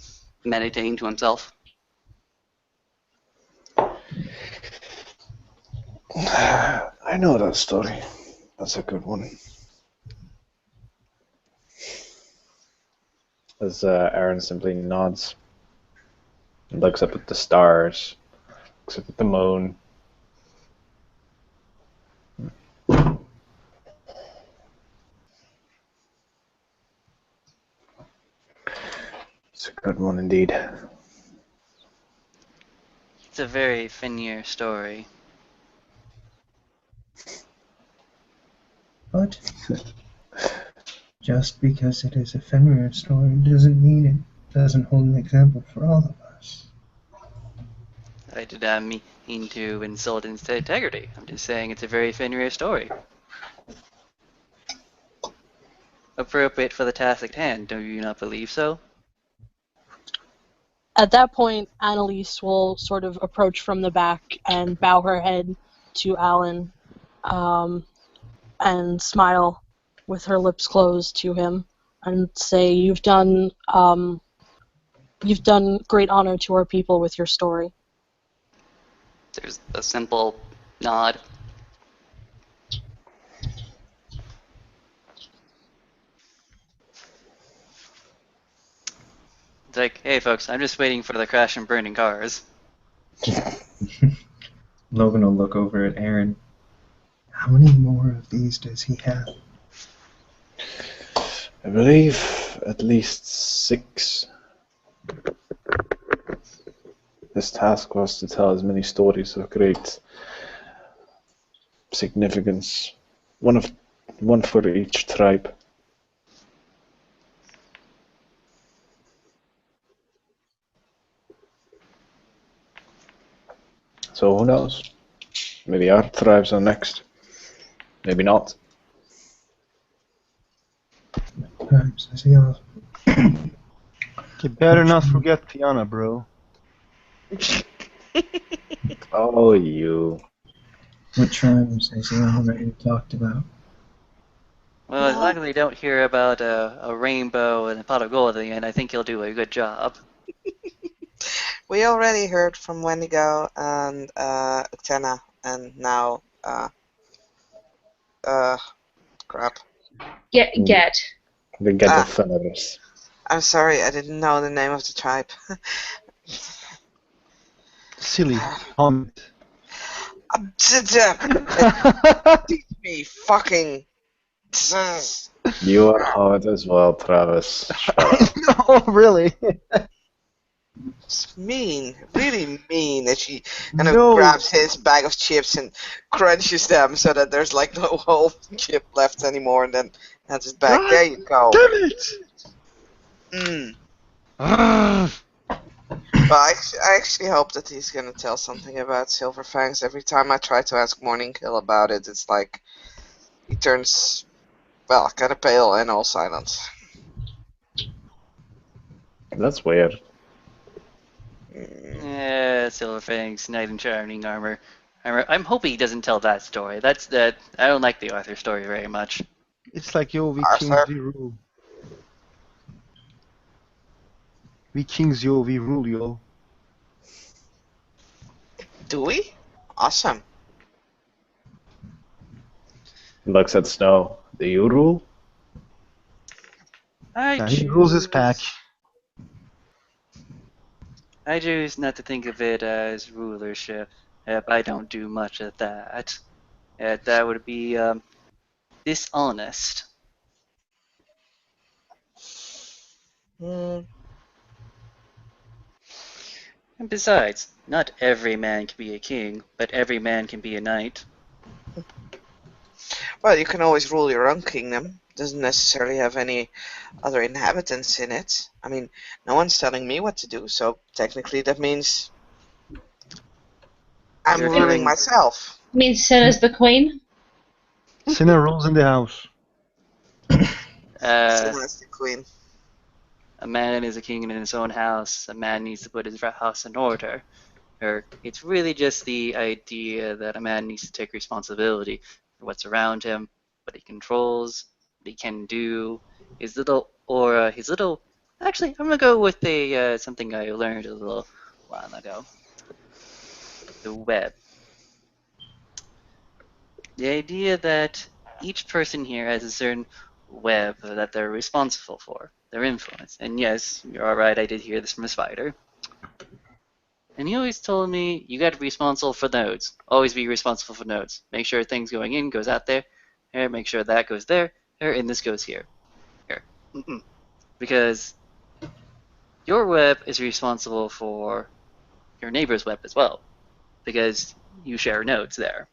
meditating to himself. I know that story. That's a good one. As Aaron simply nods and looks up at the stars, looks up at the moon. It's a good one indeed. It's a very Fenrir story. But just because it is a Fenrir story doesn't mean it doesn't hold an example for all of us. I did not mean to insult his integrity. I'm just saying it's a very Fenrir story. Appropriate for the task at hand, do you not believe so? At that point, Annalise will sort of approach from the back and bow her head to Alan, and smile with her lips closed to him, and say, "You've done great honor to our people with your story." There's a simple nod. It's like, hey folks, I'm just waiting for the crash and burning cars. Logan will look over at Aaron. How many more of these does he have? I believe at least 6. His task was to tell as many stories of great significance. One for each tribe. So who knows? Maybe our tribes are next. Maybe not. Perhaps I see all. You better not forget Tiana, bro. Oh, you. What tribes has he already talked about? Well, as long as we don't hear about a rainbow and a pot of gold at the end, I think he'll do a good job. We already heard from Wendigo and Uktena, and now crap. Get. The get Ah. the fun of this. I'm sorry, I didn't know the name of the tribe. Silly comment. Teach me fucking. You are hard as well, Travis. No, really. It's mean, really mean that she kind of No! grabs his bag of chips and crunches them so that there's like no whole chip left anymore, and then hands it back. God There you go. damn it! Mm. Ah. But I actually hope that he's gonna tell something about Silver Fangs. Every time I try to ask Morning Kill about it, it's like he turns, well, kind of pale and all silent. That's weird. Mm. Silverfang's knight in shining armor. I'm hoping he doesn't tell that story. That's that. I don't like the Arthur story very much. It's like, yo, we Arthur? kings, we rule. We kings, yo, we rule, yo. Do we? Awesome. Looks at Snow. Do you rule? He rules his pack. I choose not to think of it as rulership. I don't do much of that. That would be dishonest. Mm. And besides, not every man can be a king, but every man can be a knight. Well, you can always rule your own kingdom. Doesn't necessarily have any other inhabitants in it. I mean, no one's telling me what to do, so technically that means I'm You're ruling doing- myself. Means Senna's the queen. Sinner rules in the house. Sinna's the queen. A man is a king in his own house. A man needs to put his house in order. Or it's really just the idea that a man needs to take responsibility for what's around him, what he controls, what he can do, his little aura, his little. Actually, I'm gonna go with a something I learned a little while ago. The web. The idea that each person here has a certain web that they're responsible for, their influence. And yes, you're alright, I did hear this from a spider. And he always told me, you gotta be responsible for nodes. Always be responsible for nodes. Make sure things going in goes out there. Here, make sure that goes there. Here, and this goes here. Here. Because your web is responsible for your neighbor's web as well. Because you share nodes there.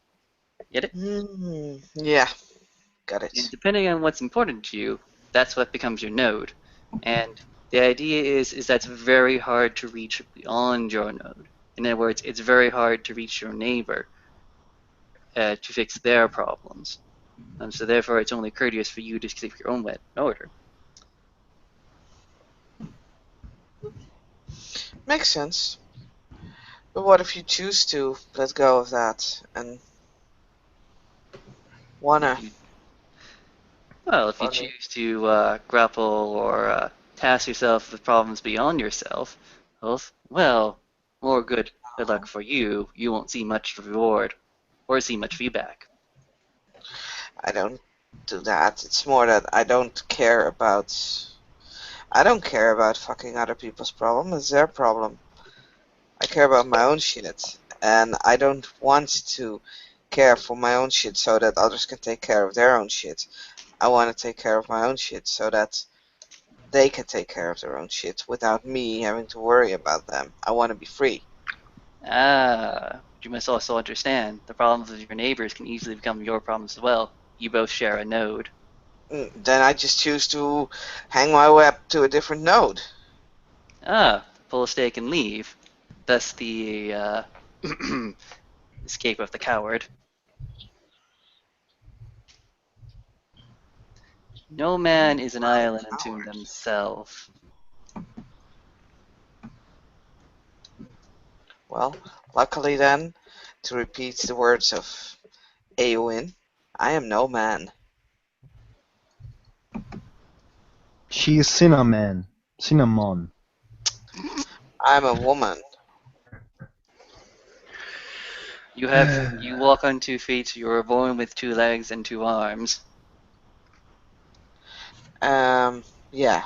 Get it? Yeah, got it. And depending on what's important to you, that's what becomes your node. And the idea is that's very hard to reach beyond your node. In other words, it's very hard to reach your neighbor to fix their problems. So therefore, it's only courteous for you to keep your own web in order. Makes sense. But what if you choose to let go of that and wanna? Well, if you choose to grapple or task yourself with problems beyond yourself, well, more good luck for you. You won't see much reward or see much feedback. I don't do that. It's more that I don't care about. I don't care about fucking other people's problem. It's their problem. I care about my own shit, and I don't want to care for my own shit so that others can take care of their own shit. I want to take care of my own shit so that they can take care of their own shit without me having to worry about them. I want to be free. But you must also understand the problems of your neighbors can easily become your problems as well. You both share a node. Then I just choose to hang my web to a different node. Pull a stake and leave. Thus the escape of the coward. No man is an island unto themselves. Well, luckily then, to repeat the words of Eowyn, I am no man. She is Cinnamon. Cinnamon. I'm a woman. You walk on 2 feet, you are born with 2 legs and 2 arms. Yeah.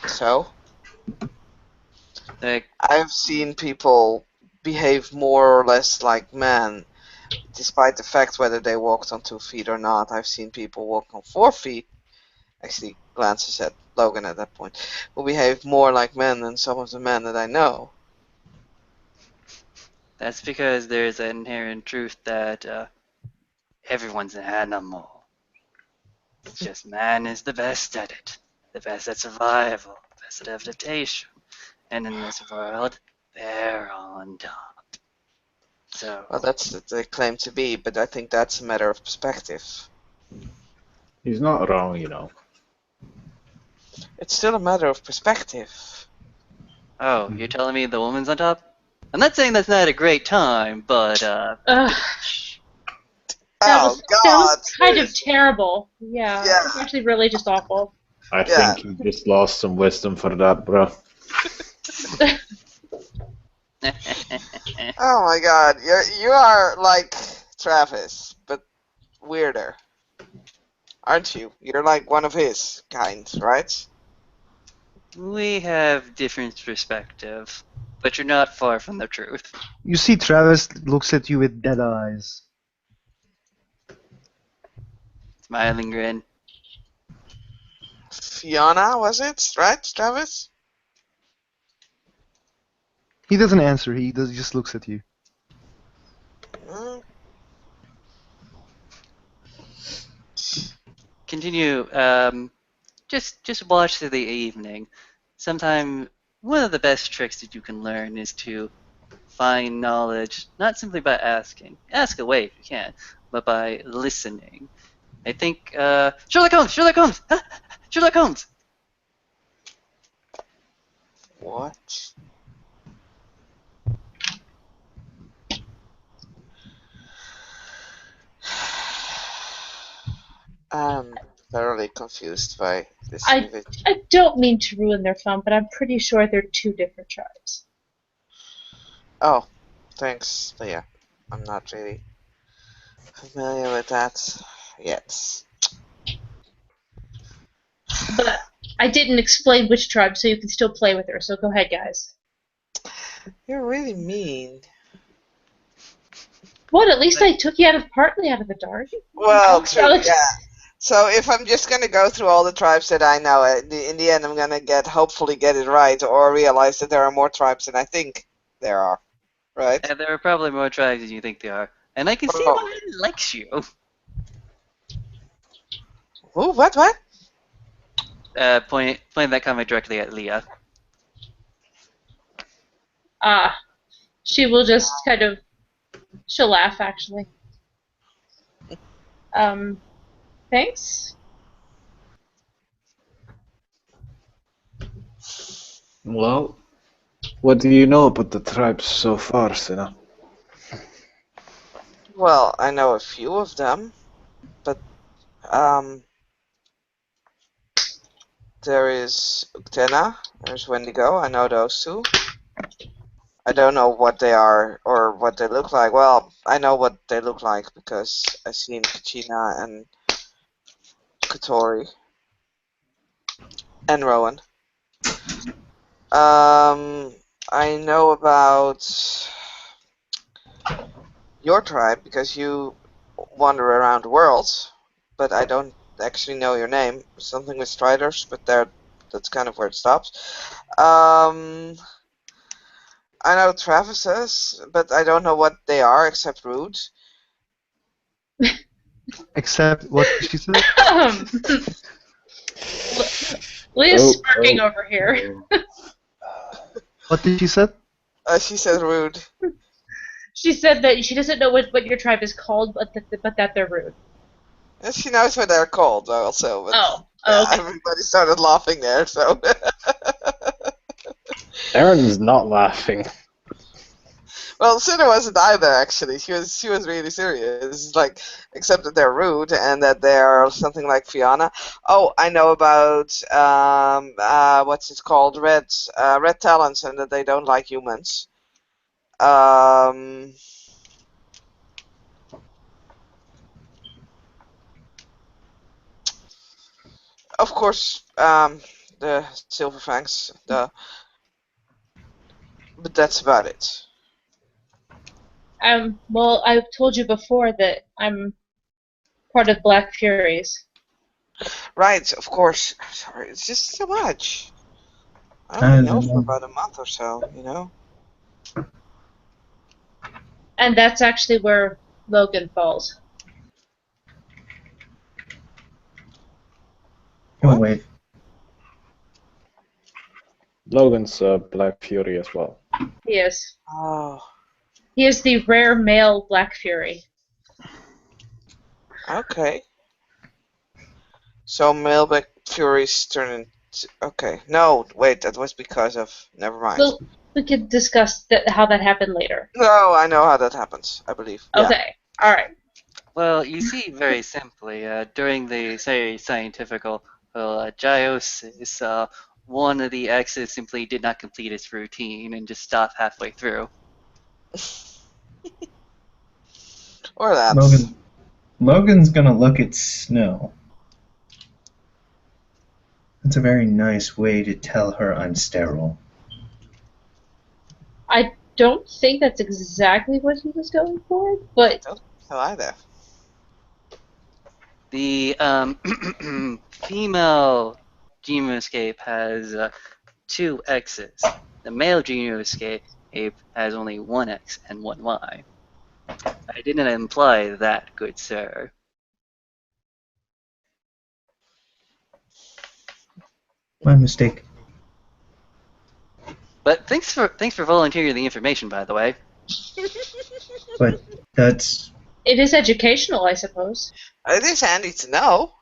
So? Like, I've seen people behave more or less like men, despite the fact whether they walked on 2 feet or not. I've seen people walk on 4 feet actually glances at Logan at that point, will behave more like men than some of the men that I know. That's because there's an inherent truth that everyone's an animal. It's just man is the best at it, the best at survival, the best at adaptation. And in this world, they're on top. So, Well, that's what they claim to be, but I think that's a matter of perspective. He's not wrong, you know. It's still a matter of perspective. oh, you're telling me the woman's on top? I'm not saying that's not a great time, but Ugh, Oh, that God! was kind of terrible. Yeah, Yeah. it's actually really just awful. I Yeah. think you just lost some wisdom for that, bro. Oh my God, you are like Travis, but weirder, aren't you? You're like one of his kind, right? we have different perspective, but you're not far from the truth. You see, Travis looks at you with dead eyes. Smiling grin. Fiona, was it? Right, Travis? He doesn't answer. He just looks at you. Mm, Continue. Just watch through the evening. Sometime one of the best tricks that you can learn is to find knowledge not simply by asking. Ask away if you can, but by listening. I think Sherlock Holmes. Sherlock Holmes. Sherlock Holmes. what? I'm thoroughly confused by this individual. I don't mean to ruin their fun, but I'm pretty sure they're two different tribes. Oh, thanks, Leah. I'm not really familiar with that yet. But I didn't explain which tribe, so you can still play with her. So go ahead, guys. You're really mean. What? At least I took you partly out of the dark. Well, Alex- true, Alex- yeah. So if I'm just gonna go through all the tribes that I know, in the end I'm gonna hopefully get it right, or realize that there are more tribes than I think there are, right? And there are probably more tribes than you think there are, and I can see Oh. why he likes you. Ooh, what? Point that comment directly at Leah. She will just kind of. She'll laugh, actually. Thanks. Well, what do you know about the tribes so far, Sina? Well, I know a few of them, but there is Uktena, there's Wendigo, I know those two. I don't know what they are or what they look like. Well, I know what they look like because I've seen Kachina and Katori and Rowan. I know about your tribe because you wander around the world, but I don't actually know your name. Something with Striders, but that's kind of where it stops. I know Travis's, but I don't know what they are except rude. Except what she said. Leah's smirking over here. What did she say? She said rude. She said that she doesn't know what your tribe is called, but that they're rude. And she knows what they're called also. But Oh, yeah, okay. everybody started laughing there, so. Aaron's not laughing. Well, Sina wasn't either. Actually, she was really serious. Like, except that they're rude and that they're something like Fiona. Oh, I know about what's it called, red talents, and that they don't like humans. Of course, the Silver Fangs. But that's about it. Well, I've told you before that I'm part of Black Furies. Right, of course. Sorry, it's just so much. I I only don't know for know. about a month or so, you know? And that's actually where Logan falls. Oh, What? wait. Logan's Black Fury as well. He is. Oh, He is the rare male Black Fury. okay. So male Black Furies turn into... Okay. No, wait, that was because of... Never mind. Well, we could discuss how that happened later. No, I know how that happens, I believe. Yeah. Okay. All right. Well, you see, very simply, during the scientific, Gios is one of the X's simply did not complete its routine and just stopped halfway through. Or that's... Logan's gonna look at Snow. That's a very nice way to tell her I'm sterile. I don't think that's exactly what he was going for, but Don't tell either. The female Gemuscape has two X's. The male Gemuscape has only one X and one Y. I didn't imply that, good sir. My mistake. But thanks for volunteering the information, by the way. But that's it is educational, I suppose. It is handy to know.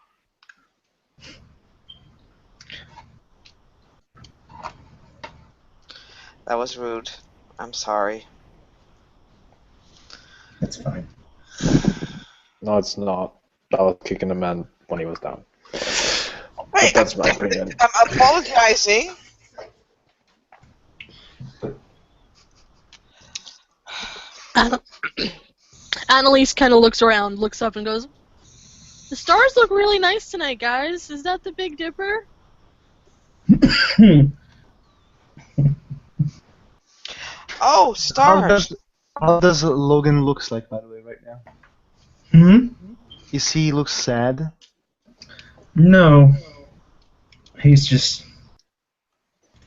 That was rude. I'm sorry. that's fine. No, it's not. I was kicking the man when he was down. Hey, But that's my opinion. I'm apologizing. Annalise kind of looks around, looks up, and goes, "The stars look really nice tonight, guys. Is that the Big Dipper?" Oh, stars. How does Logan looks like, by the way, right now? Hmm? Is he looks sad? No. He's just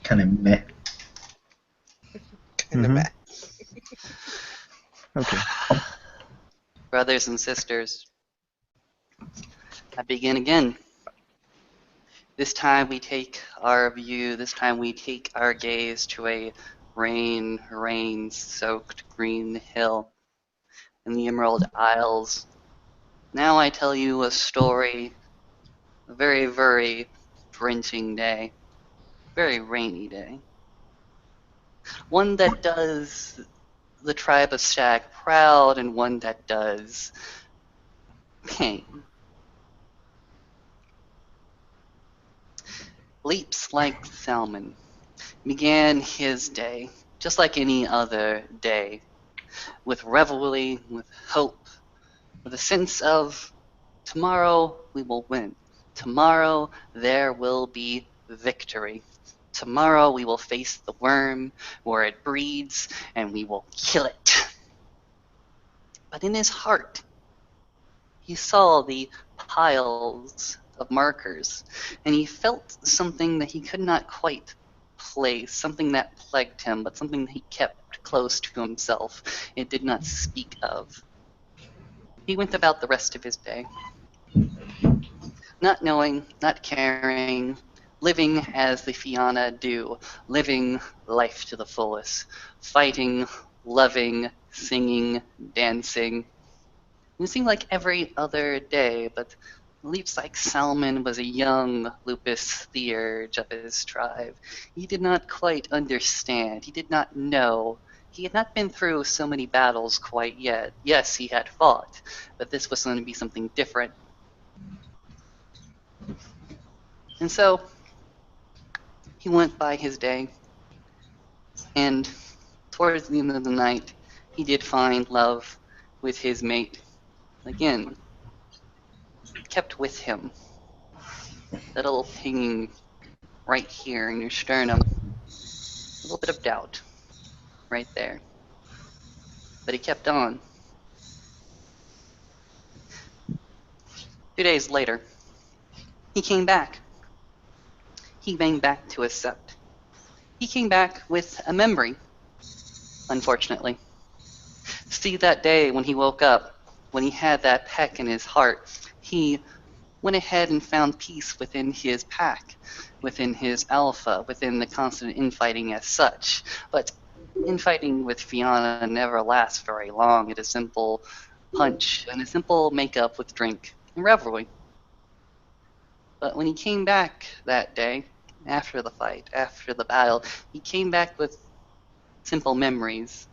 kind of meh. Kinda meh. Okay. Brothers and sisters, I begin again. This time we take our gaze to a rain-soaked green hill in the Emerald Isles. Now I tell you a story, a very, very drenching day, very rainy day. One that does the tribe of Stag proud, and one that does pain. Leaps like Salmon began his day, just like any other day, with revelry, with hope, with a sense of tomorrow we will win. Tomorrow there will be victory. Tomorrow we will face the worm where it breeds and we will kill it. But in his heart, he saw the piles of markers, and he felt something that he could not quite place, something that plagued him, but something that he kept close to himself and did not speak of. He went about the rest of his day, not knowing, not caring, living as the Fianna do, living life to the fullest, fighting, loving, singing, dancing. It seemed like every other day, but Leaps like Salmon was a young Lupus Theurge of his tribe. He did not quite understand. He did not know. He had not been through so many battles quite yet. Yes, he had fought, but this was going to be something different. And so he went by his day, and towards the end of the night, he did find love with his mate. Again, kept with him. That little pinging right here in your sternum. A little bit of doubt right there. But he kept on. 2 days later, He came back. He came back to his sept. He came back with a memory, unfortunately. See, that day when he woke up, when he had that peck in his heart, he went ahead and found peace within his pack, within his alpha, within the constant infighting as such. But infighting with Fianna never lasts very long. It is simple punch and a simple make-up with drink and revelry. But when he came back that day, after the fight, after the battle, he came back with simple memories.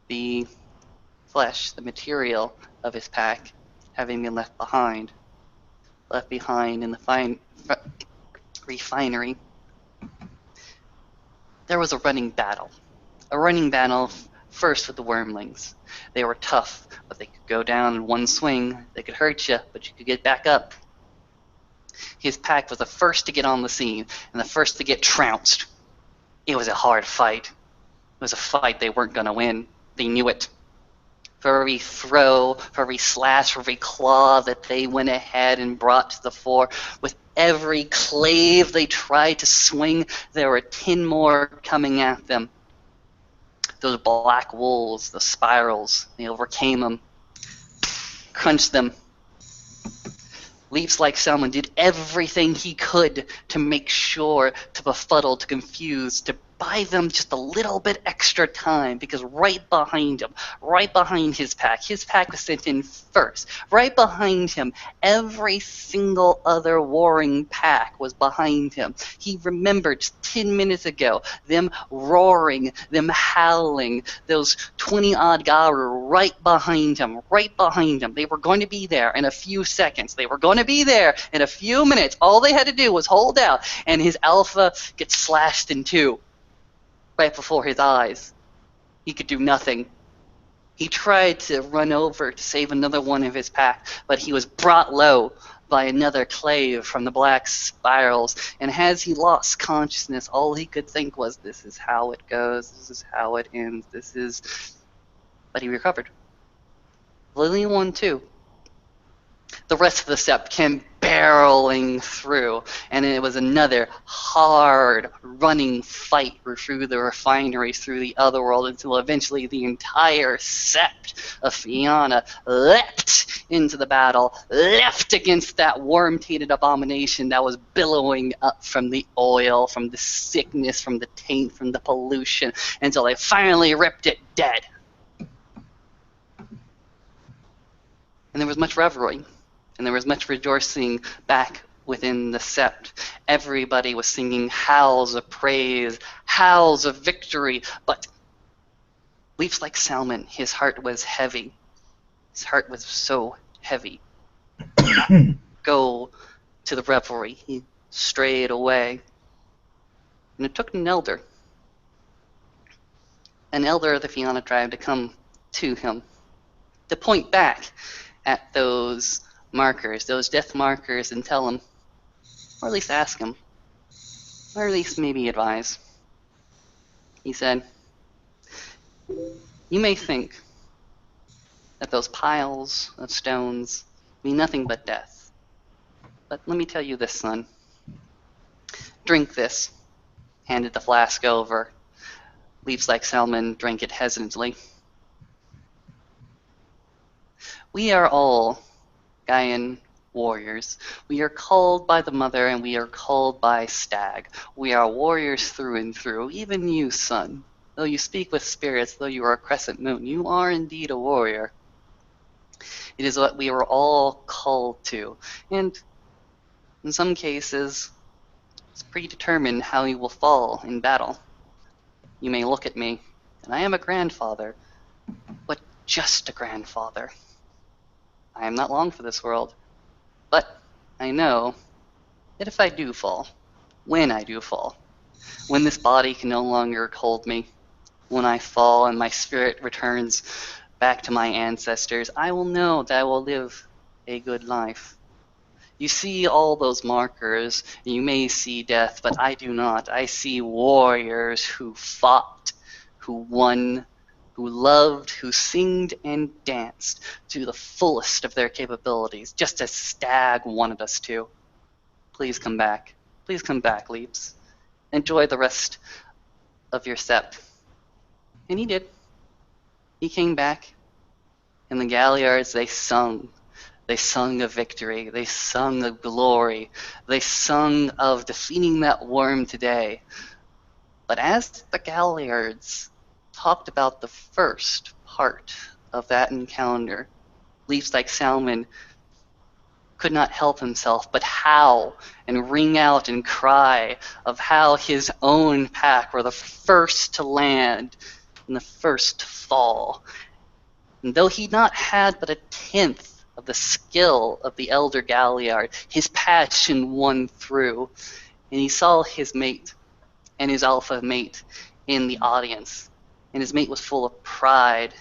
The flesh, the material of his pack, having been left behind in the refinery. There was a running battle first with the wormlings. They were tough, but they could go down in one swing. They could hurt you, but you could get back up. His pack was the first to get on the scene and the first to get trounced. It was a hard fight. It was a fight they weren't going to win. They knew it. For every throw, for every slash, for every claw that they went ahead and brought to the fore, with every clave they tried to swing, there were 10 more coming at them. Those black wolves, the spirals, they overcame them, crunched them. Leaps like Salmon did everything he could to make sure, to befuddle, to confuse, to buy them just a little bit extra time, because right behind him, right behind his pack was sent in first. Right behind him, every single other warring pack was behind him. He remembered just 10 minutes ago, them roaring, them howling, those 20-odd Garu right behind him. They were going to be there in a few seconds. They were going to be there in a few minutes. All they had to do was hold out, and his alpha gets slashed in two. Right before his eyes. He could do nothing. He tried to run over to save another one of his pack, but he was brought low by another clave from the black spirals, and as he lost consciousness, all he could think was, this is how it goes, this is how it ends, But he recovered. Lily won too. The rest of the sept came barreling through, and it was another hard running fight through the refineries, through the other world, until eventually the entire sept of Fianna leapt into the battle, leapt against that worm-tainted abomination that was billowing up from the oil, from the sickness, from the taint, from the pollution, until they finally ripped it dead. And there was much revelry. And there was much rejoicing back within the sept. Everybody was singing howls of praise, howls of victory, but Leaps like Salmon, his heart was heavy. His heart was so heavy. Go to the revelry. He strayed away. And it took an elder of the Fianna tribe, to come to him, to point back at those markers, those death markers, and tell him, or at least ask him, or at least maybe advise. He said, you may think that those piles of stones mean nothing but death. But let me tell you this, son. Drink this. Handed the flask over. Leaps like Salmon drank it hesitantly. We are all Gaian warriors. We are called by the mother, and we are called by Stag. We are warriors through and through. Even you, son. Though you speak with spirits, though you are a crescent moon, you are indeed a warrior. It is what we are all called to. And in some cases, it's predetermined how you will fall in battle. You may look at me, and I am a grandfather, but just a grandfather. I am not long for this world, but I know that if I do fall, when I do fall, when this body can no longer hold me, when I fall and my spirit returns back to my ancestors, I will know that I will live a good life. You see all those markers, and you may see death, but I do not. I see warriors who fought, who won, who loved, who singed and danced to the fullest of their capabilities, just as Stag wanted us to. please come back. Please come back, Leaps. Enjoy the rest of your sept. And he did. He came back, and the Galliards, they sung. They sung of victory. They sung of glory. They sung of defeating that worm today. But as the Galliards talked about the first part of that encounter, Leaps like Salmon could not help himself but howl and ring out and cry of how his own pack were the first to land and the first to fall. And though he'd not had but a tenth of the skill of the Elder Galliard, his passion won through, and he saw his mate and his alpha mate in the audience, and his mate was full of pride,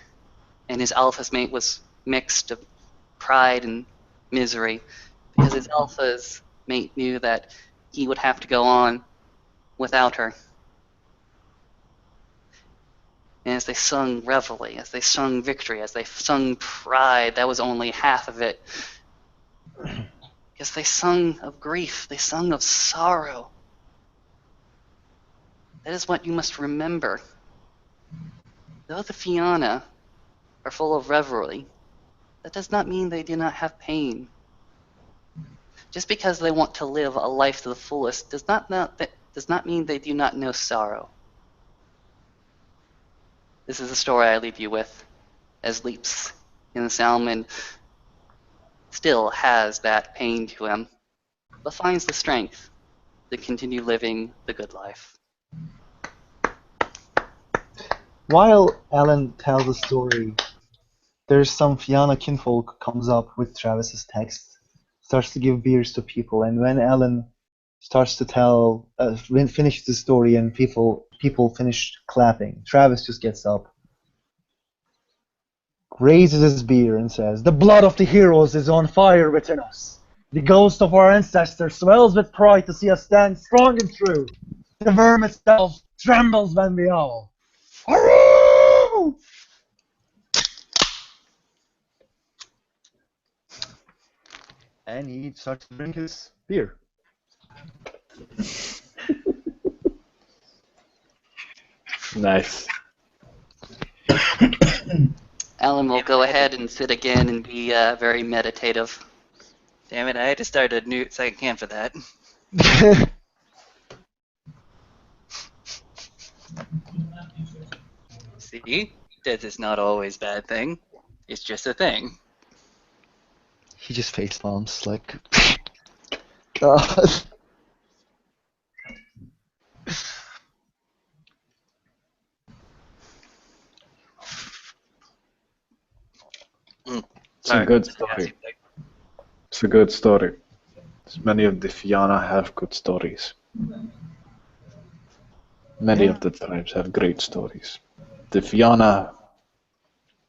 and his alpha's mate was mixed of pride and misery, because his alpha's mate knew that he would have to go on without her. And as they sung reveille, as they sung victory, as they sung pride, that was only half of it. Because they sung of grief, they sung of sorrow. That is what you must remember. Though the Fianna are full of revelry, that does not mean they do not have pain. Just because they want to live a life to the fullest does not mean they do not know sorrow. This is the story I leave you with, as Leaps in the Salmon still has that pain to him, but finds the strength to continue living the good life. While Alan tells the story, there's some Fianna kinfolk comes up with Travis's text, starts to give beers to people, and when Alan starts to finish the story and people finish clapping, Travis just gets up, raises his beer and says, "The blood of the heroes is on fire within us. The ghost of our ancestors swells with pride to see us stand strong and true. The worm itself trembles when we howl. Hurrah!" And he starts to drink his beer. Nice. Alan will go ahead and sit again and be very meditative. Damn it, I had to start a new second can for that. See? Death is not always a bad thing. It's just a thing. He just face palms like, God. It's a good story. It's a good story. Many of the Fianna have good stories. Many of the tribes have great stories. The Fianna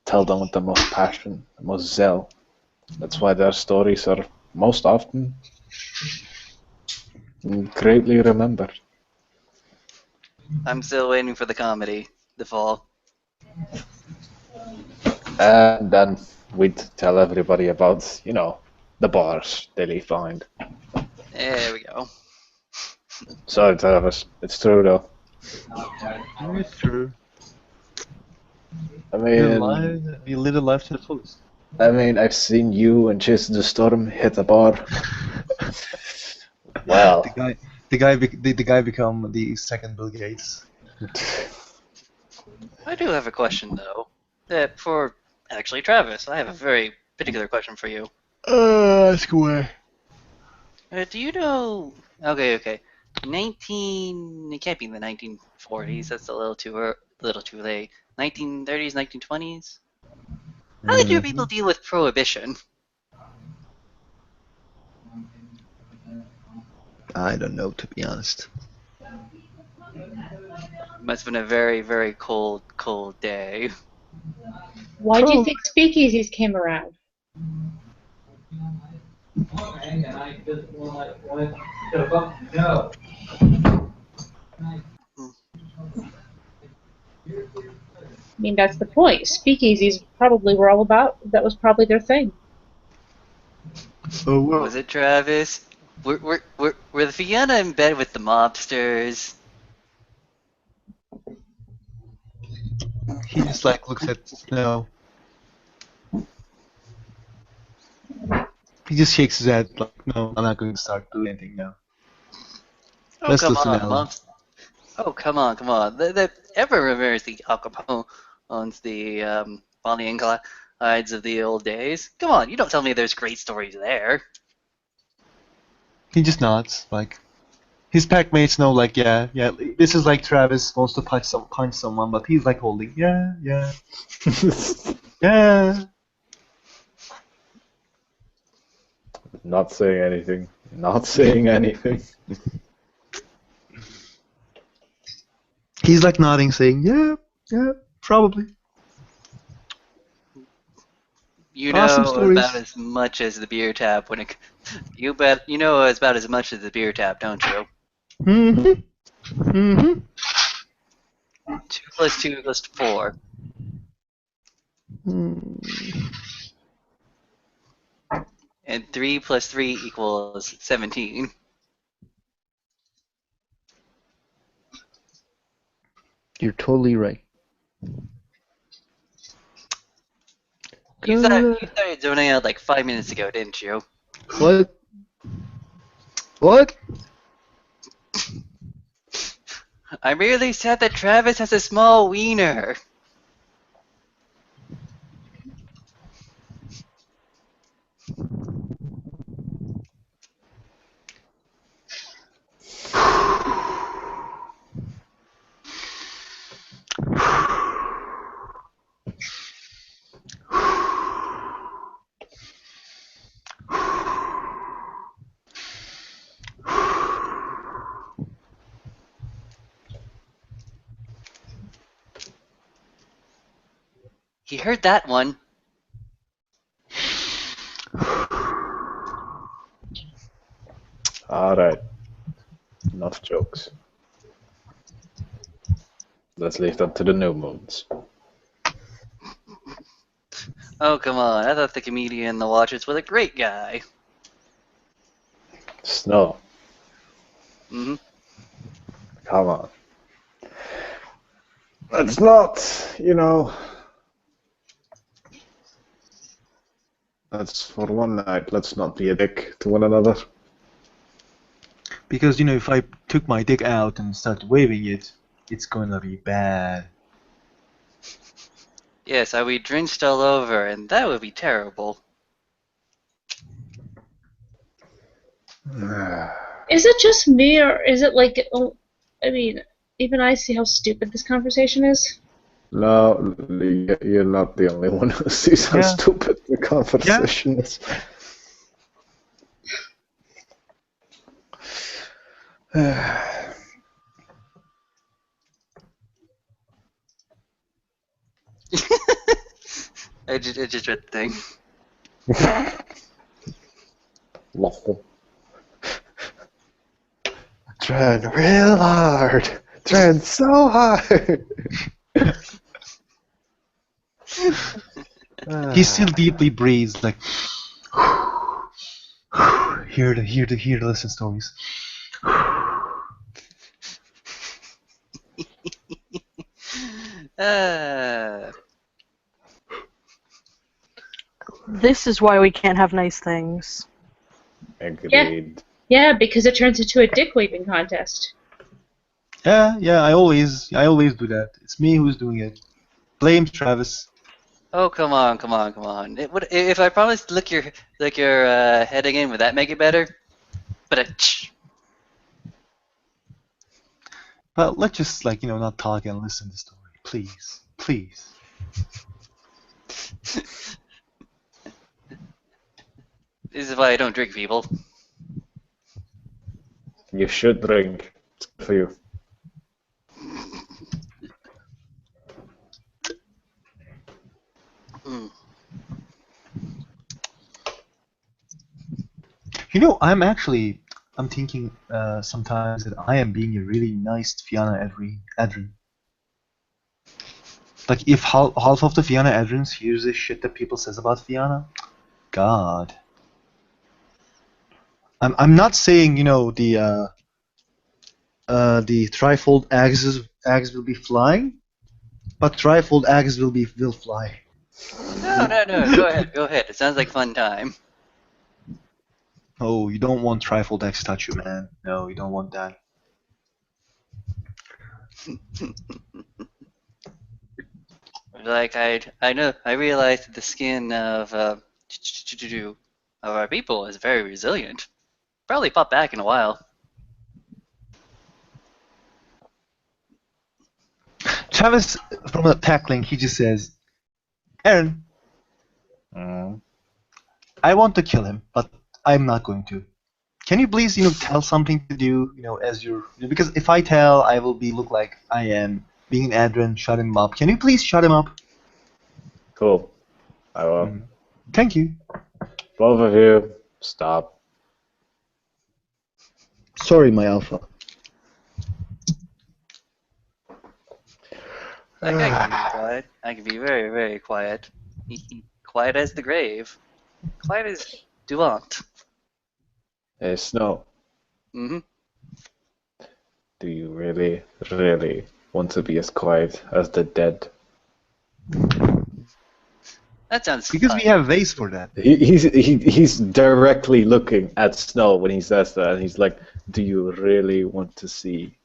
tell them with the most passion, the most zeal. That's why their stories are most often greatly remembered. I'm still waiting for the comedy, the fall. And then we'd tell everybody about, the bars they leave behind. There we go. Sorry, Travis. It's true, though. It's true. I You live a life to the fullest. I've seen you and Jason the Storm hit a bar. Well, The guy become the second Bill Gates. I do have a question, though. Actually, Travis, I have a very particular question for you. Ask away. Do you know... Okay. It can't be in the 1940s. That's a little too late. 1930s, 1920s? How did your people deal with Prohibition? I don't know, to be honest. Must have been a very, very cold, cold day. Why do you think speakeasies came around? I mean, that's the point. Speakeasies probably were all about, that was probably their thing. Oh, well. Was it, Travis? Were the Fianna in bed with the mobsters? He just like looks at Snow. He just shakes his head like, no, I'm not going to start doing anything now. Oh, Let's come listen on, now. mobsters. Oh, come on, come on. Everyone remembers the Al Capone's, the Bonnie and Clydes of the old days. Come on, you don't tell me there's great stories there. He just nods, like his pack mates know, like yeah. This is like Travis wants to punch someone, but he's like holding, yeah. Not saying anything. Not saying anything. He's like nodding, saying, yeah, probably. You Awesome know stories. about as much as the beer tap when it. You know about as much as the beer tap, don't you? Mm-hmm. 2 plus 2 equals 4. And 3 plus 3 equals 17. You're totally right. You started zoning out like 5 minutes ago, didn't you? What? I merely said that Travis has a small wiener. He heard that one. Alright. Enough jokes. Let's leave that to the new moons. Oh, come on. I thought the comedian in the Watchers was a great guy. Snow. Mm-hmm. Come on. Let's not, That's for one night. Let's not be a dick to one another. Because, if I took my dick out and started waving it, it's gonna be bad. Yes, I'd be drenched all over, and that would be terrible. Is it just me, or is it like? I mean, even I see how stupid this conversation is. No, you're not the only one who sees how stupid the conversation is. I just read the thing. Lol. Trying real hard. Trying so hard. He still deeply breathes, like here to listen stories. This is why we can't have nice things. Agreed. Yeah, because it turns into a dick waving contest. Yeah, I always do that. It's me who's doing it. Blame Travis. Oh, come on. If I promised to lick your head again, would that make it better? Well, let's just not talk and listen to the story, please. This is why I don't drink, people. You should drink. It's good for you. I'm thinking sometimes that I am being a really nice Fianna Adrin. Like, if half of the Fianna Adrins hears this shit that people says about Fianna, God. I'm not saying the trifold axe will be flying, but trifold axe will fly. No, go ahead. It sounds like fun time. Oh, you don't want trifold axe to touch you, man. No, you don't want that. Like I realized that the skin of our people is very resilient. Probably pop back in a while. Travis, from a tackling, he just says, Aaron, I want to kill him, but I'm not going to. Can you please, tell something to do, as you're... Because if I tell, I will look like I am being an Adrian, shut him up. Can you please shut him up? Cool. I will. Thank you. Both of you, stop. Sorry, my alpha. Like I can be quiet. I can be very, very quiet. Quiet as the grave. Quiet as Duant. Hey, Snow. Mm-hmm. Do you really, really want to be as quiet as the dead? That sounds Because fun. we have ways for that. He's directly looking at Snow when he says that, and he's like, "Do you really want to see?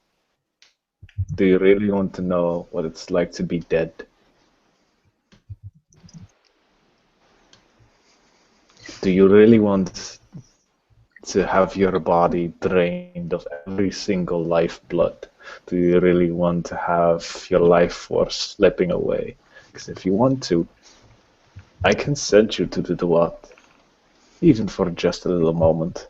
Do you really want to know what it's like to be dead?" Do you really want to have your body drained of every single lifeblood? Do you really want to have your life force slipping away? Because if you want to, I can send you to the LWOD, even for just a little moment.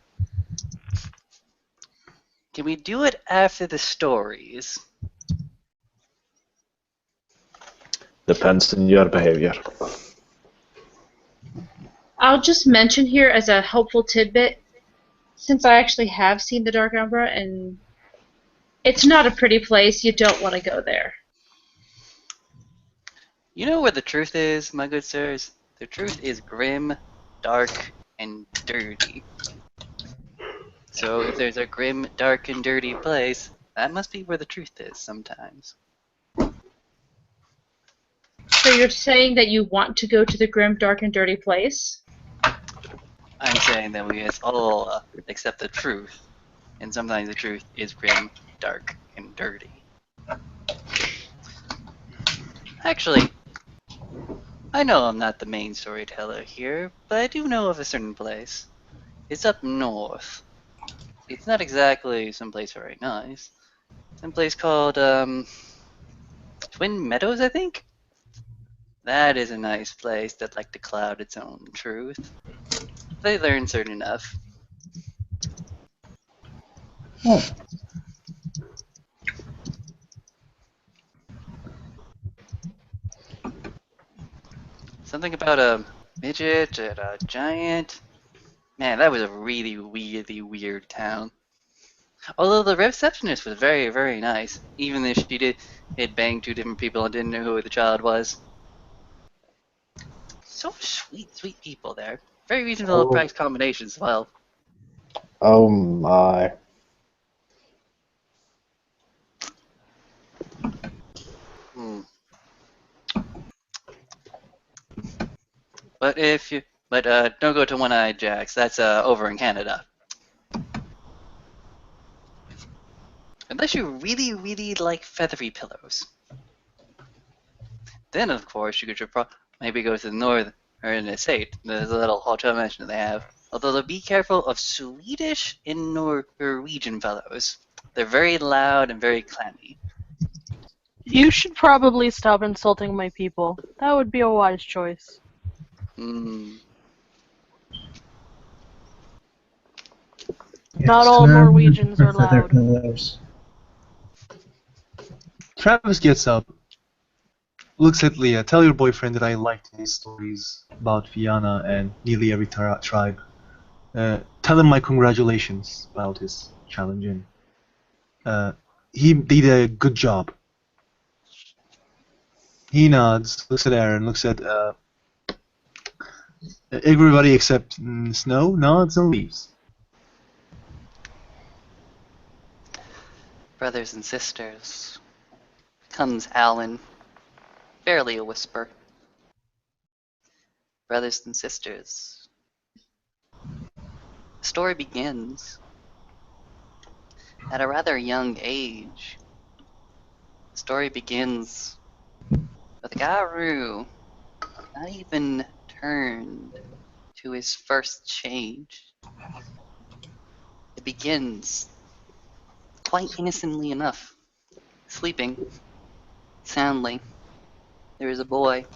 Can we do it after the stories? Depends on your behavior. I'll just mention here as a helpful tidbit, since I actually have seen the Dark Umbra, and it's not a pretty place. You don't want to go there. You know where the truth is, my good sirs? The truth is grim, dark, and dirty. So if there's a grim, dark, and dirty place, that must be where the truth is sometimes. So you're saying that you want to go to the grim, dark, and dirty place? I'm saying that we must all accept the truth, and sometimes the truth is grim, dark, and dirty. Actually, I know I'm not the main storyteller here, but I do know of a certain place. It's up north. It's not exactly someplace very nice. Some place called, Twin Meadows, I think? That is a nice place that like to cloud its own truth. They learn certain enough. Oh, Something about a midget and a giant. Man, that was a really, really weird town. Although the receptionist was very, very nice, even if she had banged two different people and didn't know who the child was. So sweet, sweet people there. Very reasonable price combinations as well. Oh my. But don't go to One-Eyed Jack's. That's over in Canada. Unless you really, really like feathery pillows. Then, of course, you could maybe go to the north or in the state. There's a little hotel mansion they have. Although be careful of Swedish and Norwegian fellows. They're very loud and very clammy. You should probably stop insulting my people. That would be a wise choice. Not all Norwegians are loud. Travis gets up, looks at Leah. Tell your boyfriend that I liked his stories about Fianna and nearly every tribe. Tell him my congratulations about his challenge. And he did a good job. He nods, looks at Aaron, looks at everybody except Snow, nods and leaves. Brothers and sisters, comes Alan, barely a whisper. Brothers and sisters, the story begins at a rather young age. The story begins with a Garu not even turned to his first change. It begins quite innocently enough, sleeping soundly. There is a boy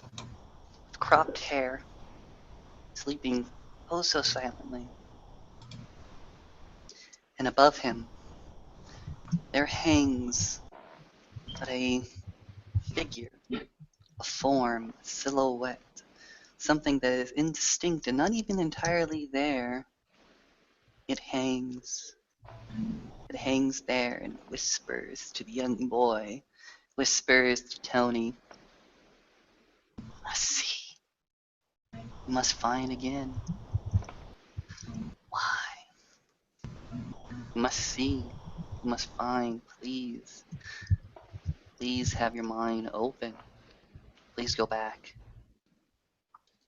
with cropped hair, sleeping oh so silently. And above him, there hangs but a figure, a form, a silhouette, something that is indistinct and not even entirely there. It hangs. It hangs there and whispers to the young boy, whispers to Tony, "You must see. You must find again. Why? You must see. You must find. Please. Please have your mind open. Please go back.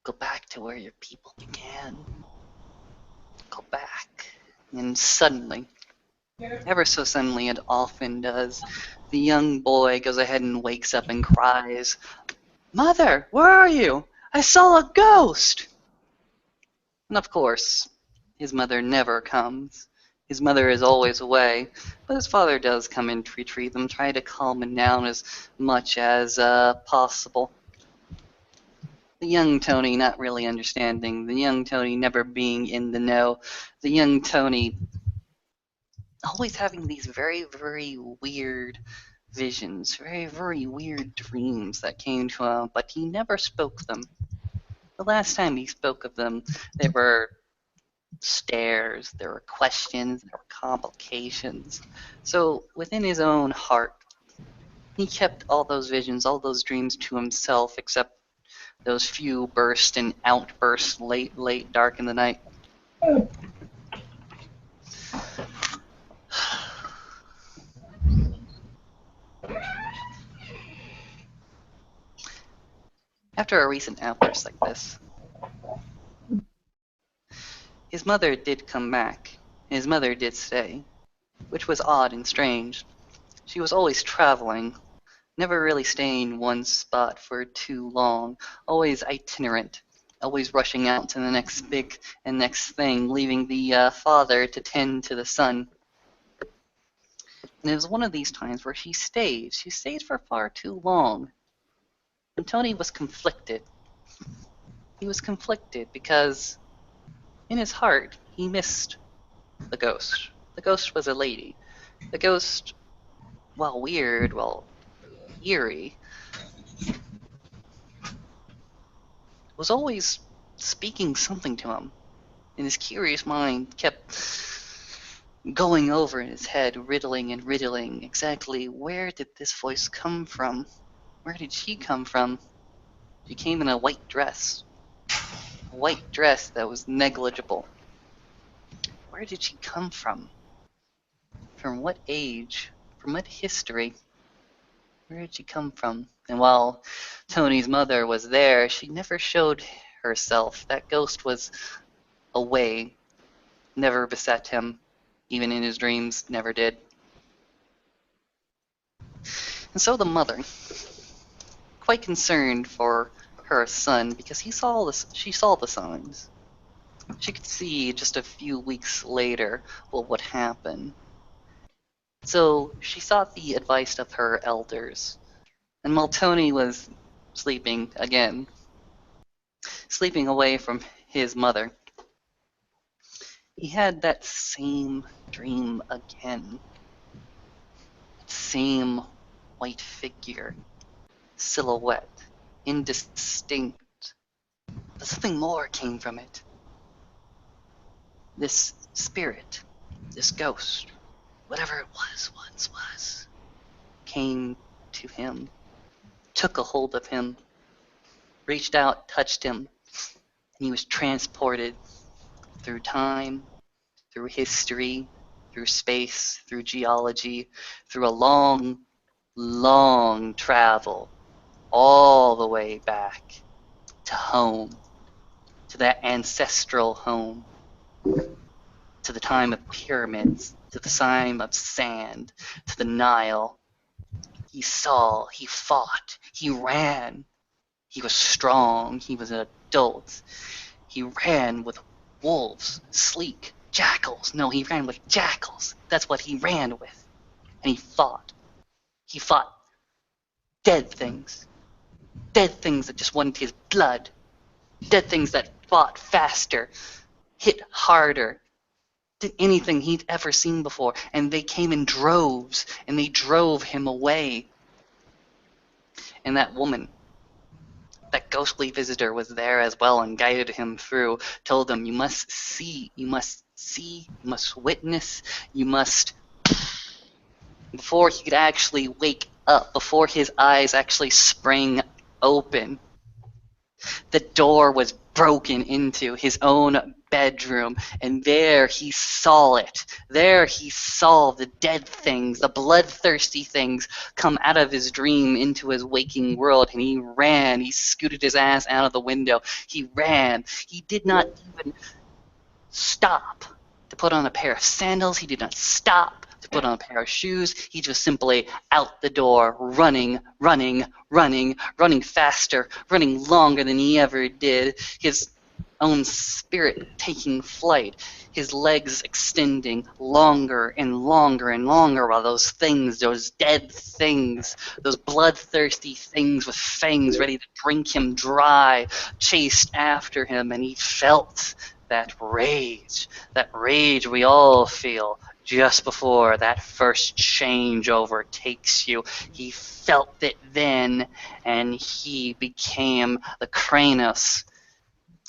Go back to where your people began. Go back." And suddenly, ever so suddenly it often does, the young boy goes ahead and wakes up and cries, "Mother, where are you? I saw a ghost!" And of course, his mother never comes. His mother is always away, but his father does come and retrieve them, try to calm him down as much as possible. The young Tony not really understanding, the young Tony never being in the know, the young Tony always having these very, very weird visions, very, very weird dreams that came to him, but he never spoke them. The last time he spoke of them, they were stares, there were questions, there were complications. So within his own heart, he kept all those visions, all those dreams to himself, except those few bursts and outbursts late, dark in the night. After a recent outburst like this, his mother did come back. His mother did stay, which was odd and strange. She was always traveling, never really staying in one spot for too long, always itinerant, always rushing out to the next big and next thing, leaving the father to tend to the son. And it was one of these times where she stayed. She stayed for far too long. And Tony was conflicted. He was conflicted because in his heart he missed the ghost. The ghost was a lady. The ghost, while weird, while eerie, was always speaking something to him. And his curious mind kept going over in his head, riddling and riddling exactly where did this voice come from? Where did she come from? She came in a white dress. A white dress that was negligible. Where did she come from? From what age? From what history? Where did she come from? And while Tony's mother was there, she never showed herself. That ghost was away, never beset him, even in his dreams, never did. And so the mother, quite concerned for her son, because she saw the signs. She could see just a few weeks later what would happen. So she sought the advice of her elders. And while Tony was sleeping again, sleeping away from his mother, he had that same dream again. Same white figure, silhouette, indistinct. But something more came from it. This spirit, this ghost, whatever it once was, came to him, took a hold of him, reached out, touched him, and he was transported through time, through history, through space, through geology, through a long, long travel, all the way back to home, to that ancestral home, to the time of pyramids, to the time of sand, to the Nile. He saw, he fought, he ran. He was strong, he was an adult. He ran with wolves, sleek, jackals. No, he ran with jackals. That's what he ran with. And he fought. He fought dead things. Dead things that just wanted his blood. Dead things that fought faster, hit harder than anything he'd ever seen before. And they came in droves, and they drove him away. And that woman, that ghostly visitor, was there as well and guided him through, told him, you must see, you must witness, you must... Before he could actually wake up, before his eyes actually sprang open, the door was broken into his own bedroom, and there he saw it. There he saw the dead things, the bloodthirsty things, come out of his dream into his waking world, and he ran. He scooted his ass out of the window. He ran. He did not even stop to put on a pair of sandals. He did not stop to put on a pair of shoes. He just simply out the door, running faster, running longer than he ever did. His own spirit taking flight, his legs extending longer and longer and longer, while those things, those dead things, those bloodthirsty things with fangs ready to drink him dry, chased after him, and he felt that rage we all feel just before that first change overtakes you. He felt it then, and he became the Kranos.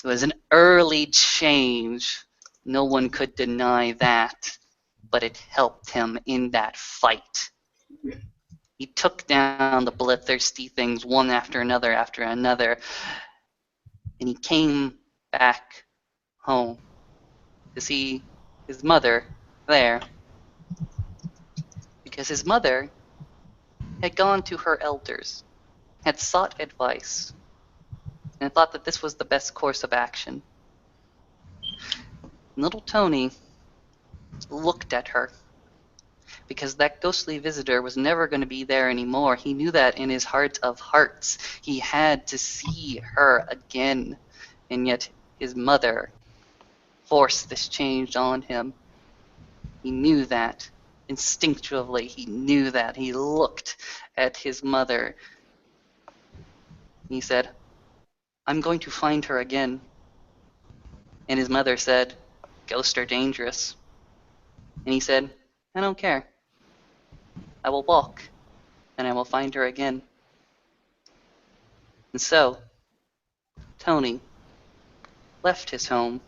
It was an early change. No one could deny that, but it helped him in that fight. He took down the bloodthirsty things one after another, and he came back home to see his mother there, because his mother had gone to her elders, had sought advice, and thought that this was the best course of action. Little Tony looked at her, because that ghostly visitor was never going to be there anymore. He knew that in his heart of hearts. He had to see her again, and yet his mother forced this change on him. He knew that. Instinctively, he knew that. He looked at his mother. He said, I'm going to find her again. And his mother said, ghosts are dangerous. And he said, I don't care. I will walk, and I will find her again. And so, Tony left his home,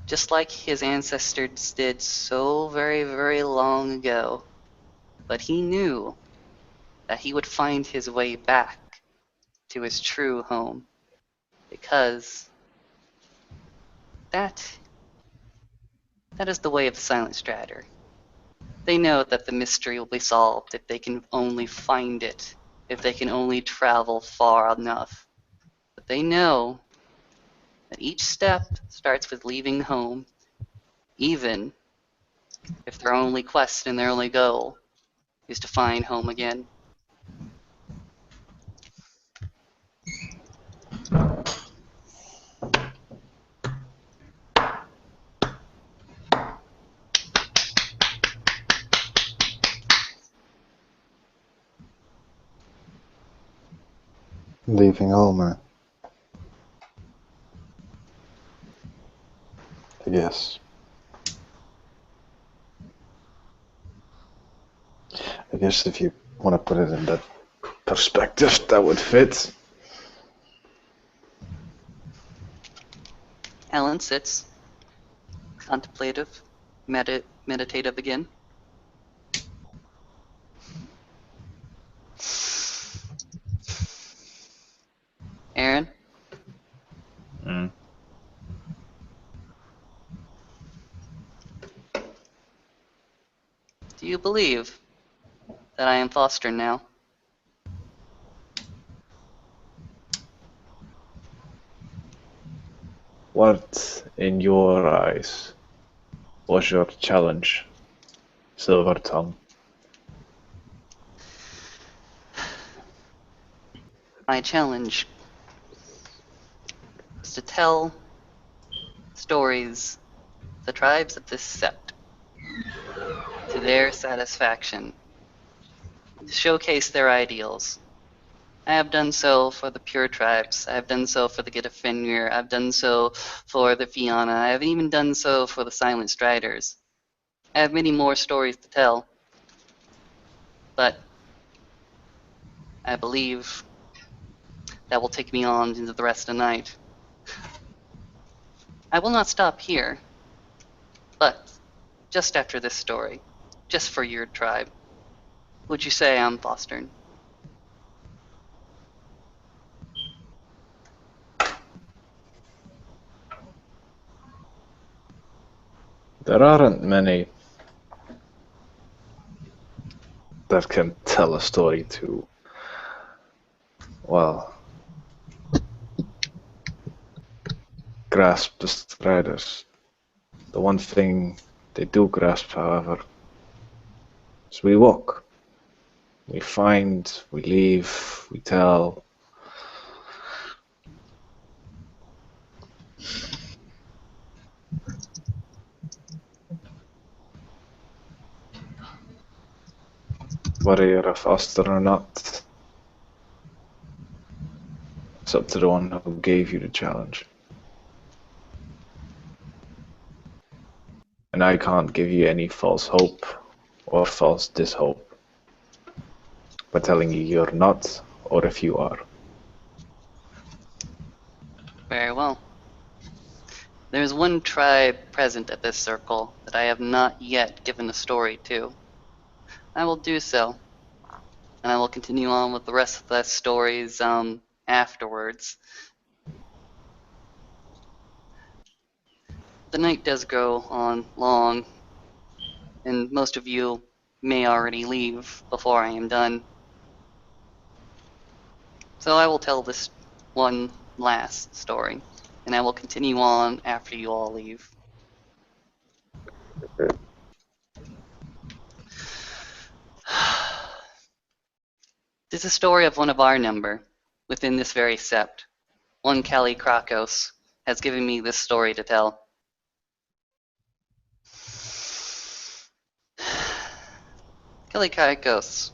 just like his ancestors did so very, very long ago. But he knew that he would find his way back to his true home, because that is the way of the Silent Strider. They know that the mystery will be solved if they can only find it, if they can only travel far enough. But they know that each step starts with leaving home, even if their only quest and their only goal is to find home again. Leaving home, I guess. I guess if you want to put it in that perspective, that would fit. Alan sits, contemplative, meditative again. Aaron? Do you believe that I am Foster now? What, in your eyes, was your challenge, Silver Tongue? My challenge was to tell stories of the tribes of this sept to their satisfaction, to showcase their ideals. I have done so for the Pure Tribes. I have done so for the Gitafenrir. I've done so for the Fianna. I have even done so for the Silent Striders. I have many more stories to tell, but I believe that will take me on into the rest of the night. I will not stop here, but just after this story, just for your tribe, would you say I'm Foster? There aren't many that can tell a story to, well, grasp the Striders. The one thing they do grasp, however, is we walk. We find, we leave, we tell. Whether you're a Foster or not, it's up to the one who gave you the challenge. And I can't give you any false hope or false dishope by telling you you're not, or if you are. Very well. There's one tribe present at this circle that I have not yet given a story to. I will do so, and I will continue on with the rest of the stories afterwards. The night does go on long, and most of you may already leave before I am done. So I will tell this one last story, and I will continue on after you all leave. This is a story of one of our number, within this very sept. One Kali Krakos has given me this story to tell. Kali Krakos,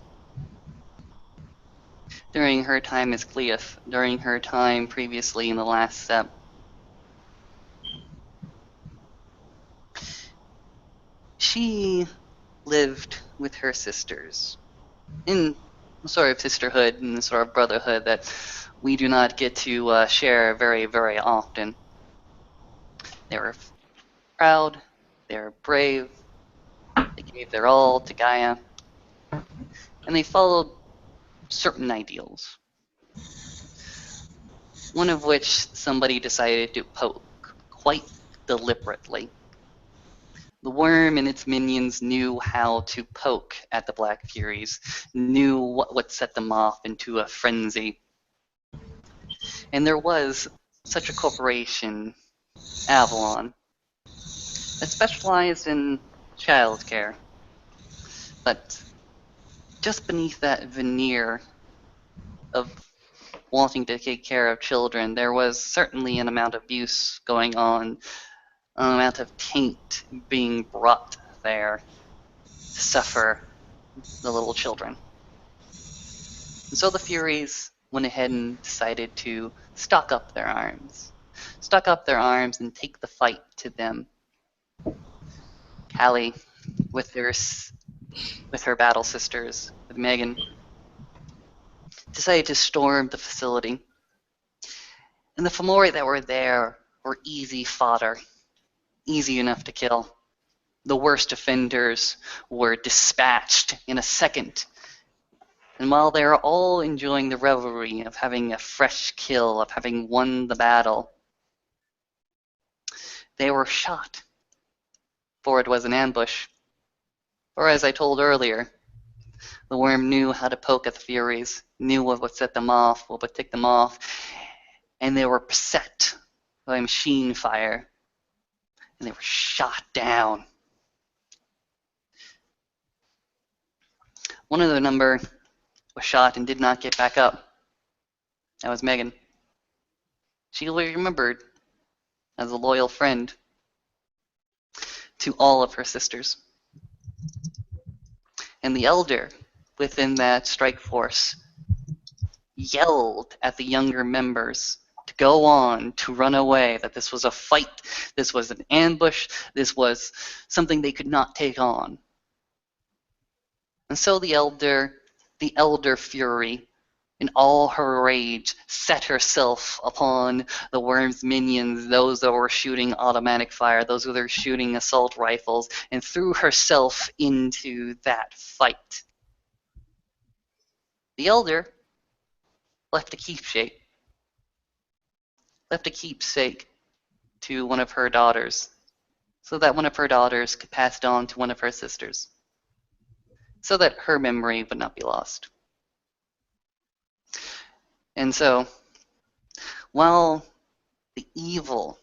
during her time as Cleof, during her time previously in the last sept, she lived with her sisters in a sort of sisterhood and a sort of brotherhood that we do not get to share very, very often. They were proud, they were brave, they gave their all to Gaia, and they followed certain ideals. One of which somebody decided to poke quite deliberately. The worm and its minions knew how to poke at the Black Furies, knew what would set them off into a frenzy. And there was such a corporation, Avalon, that specialized in childcare. But just beneath that veneer of wanting to take care of children, there was certainly an amount of abuse going on, an amount of taint being brought there to suffer the little children. And so the Furies went ahead and decided to stock up their arms and take the fight to them. Callie, with her battle sisters, with Megan, decided to storm the facility. And the Fomori that were there were easy fodder, easy enough to kill. The worst offenders were dispatched in a second. And while they were all enjoying the revelry of having a fresh kill, of having won the battle, they were shot. For it was an ambush. For as I told earlier, the worm knew how to poke at the Furies, knew what would set them off, what would tick them off, and they were beset by machine fire, and they were shot down. One of the number was shot and did not get back up. That was Megan. She will be remembered as a loyal friend to all of her sisters. And the elder within that strike force yelled at the younger members to go on, to run away, that this was a fight, this was an ambush, this was something they could not take on. And so the elder Fury, in all her rage, set herself upon the worm's minions, those that were shooting automatic fire, those that were shooting assault rifles, and threw herself into that fight. The elder left a keepsake to one of her daughters, so that one of her daughters could pass it on to one of her sisters, so that her memory would not be lost. And so, while the evil,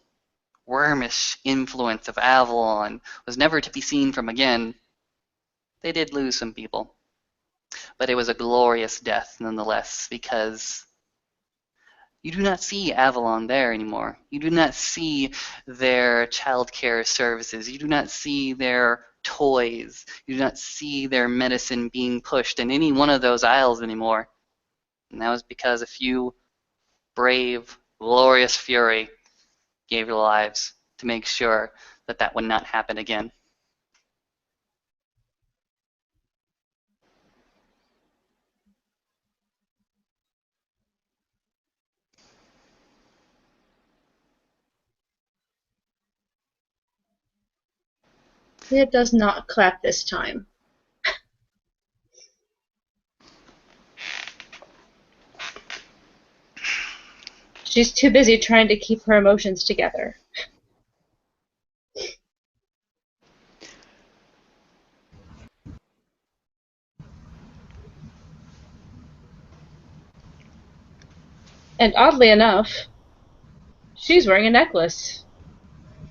wormish influence of Avalon was never to be seen from again, they did lose some people. But it was a glorious death nonetheless, because you do not see Avalon there anymore. You do not see their childcare services. You do not see their toys. You do not see their medicine being pushed in any one of those aisles anymore. And that was because a few brave, glorious Fury gave their lives to make sure that that would not happen again. It does not clap this time. She's too busy trying to keep her emotions together. And oddly enough, she's wearing a necklace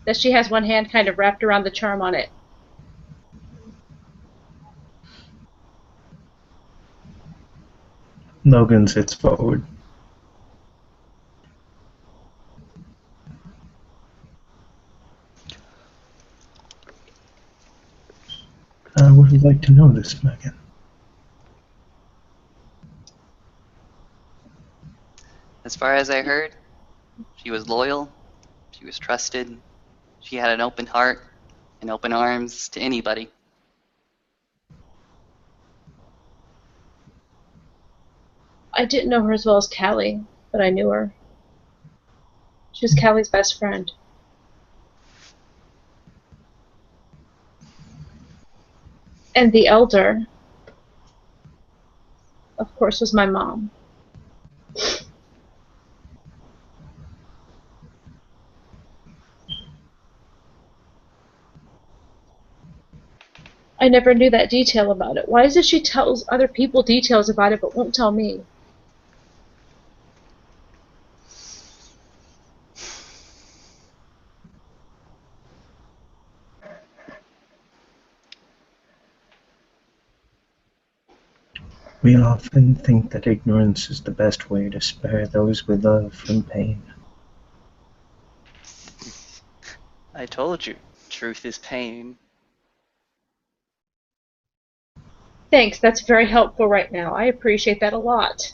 that she has one hand kind of wrapped around the charm on it. Logan sits forward. I would like to know this, Megan. As far as I heard, she was loyal, she was trusted, she had an open heart and open arms to anybody. I didn't know her as well as Callie, but I knew her. She was Callie's best friend. And the elder, of course, was my mom. I never knew that detail about it. Why is it she tells other people details about it but won't tell me? We often think that ignorance is the best way to spare those we love from pain. I told you, truth is pain. Thanks, that's very helpful right now. I appreciate that a lot.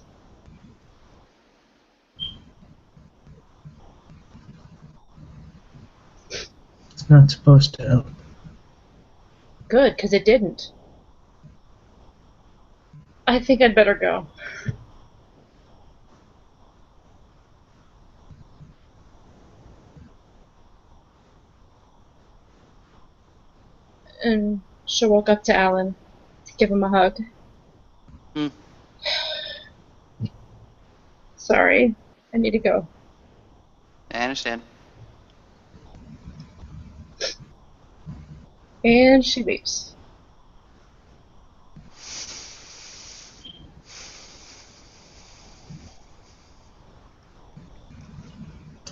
It's not supposed to help. Good, because it didn't. I think I'd better go. And she'll walk up to Alan to give him a hug. Sorry, I need to go. I understand. And she leaves.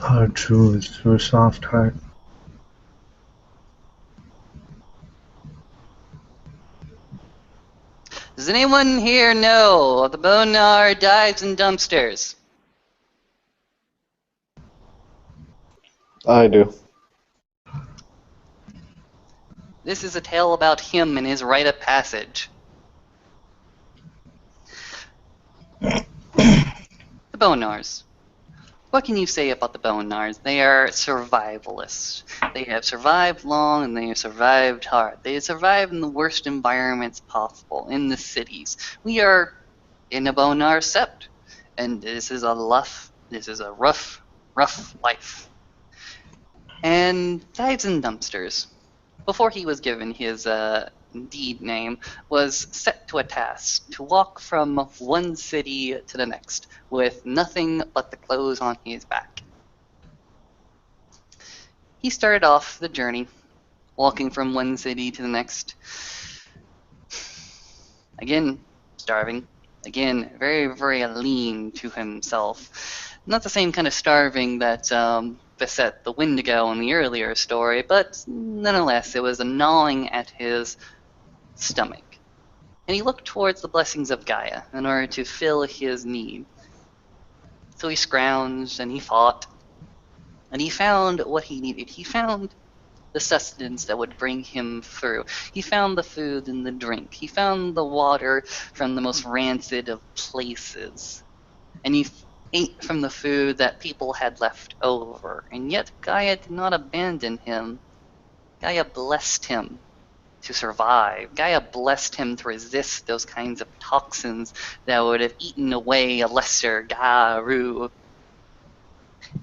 Oh, true soft heart. Does anyone here know of the Bonar Dives and Dumpsters? I do. This is a tale about him and his rite of passage. The Bonars. What can you say about the Bonars? They are survivalists. They have survived long and they have survived hard. They have survived in the worst environments possible, in the cities. We are in a Bonar sept, and this is a rough life. And Dives and Dumpsters, before he was given his deed name, was set to a task to walk from one city to the next with nothing but the clothes on his back. He started off the journey, walking from one city to the next. Again, starving. Again, very, very lean to himself. Not the same kind of starving that beset the Wendigo in the earlier story, but nonetheless, it was a gnawing at his stomach. And he looked towards the blessings of Gaia in order to fill his need. So he scrounged and he fought, and he found what he needed. He found the sustenance that would bring him through. He found the food and the drink. He found the water from the most rancid of places. And he ate from the food that people had left over. And yet Gaia did not abandon him. Gaia blessed him to survive. Gaia blessed him to resist those kinds of toxins that would have eaten away a lesser Garu.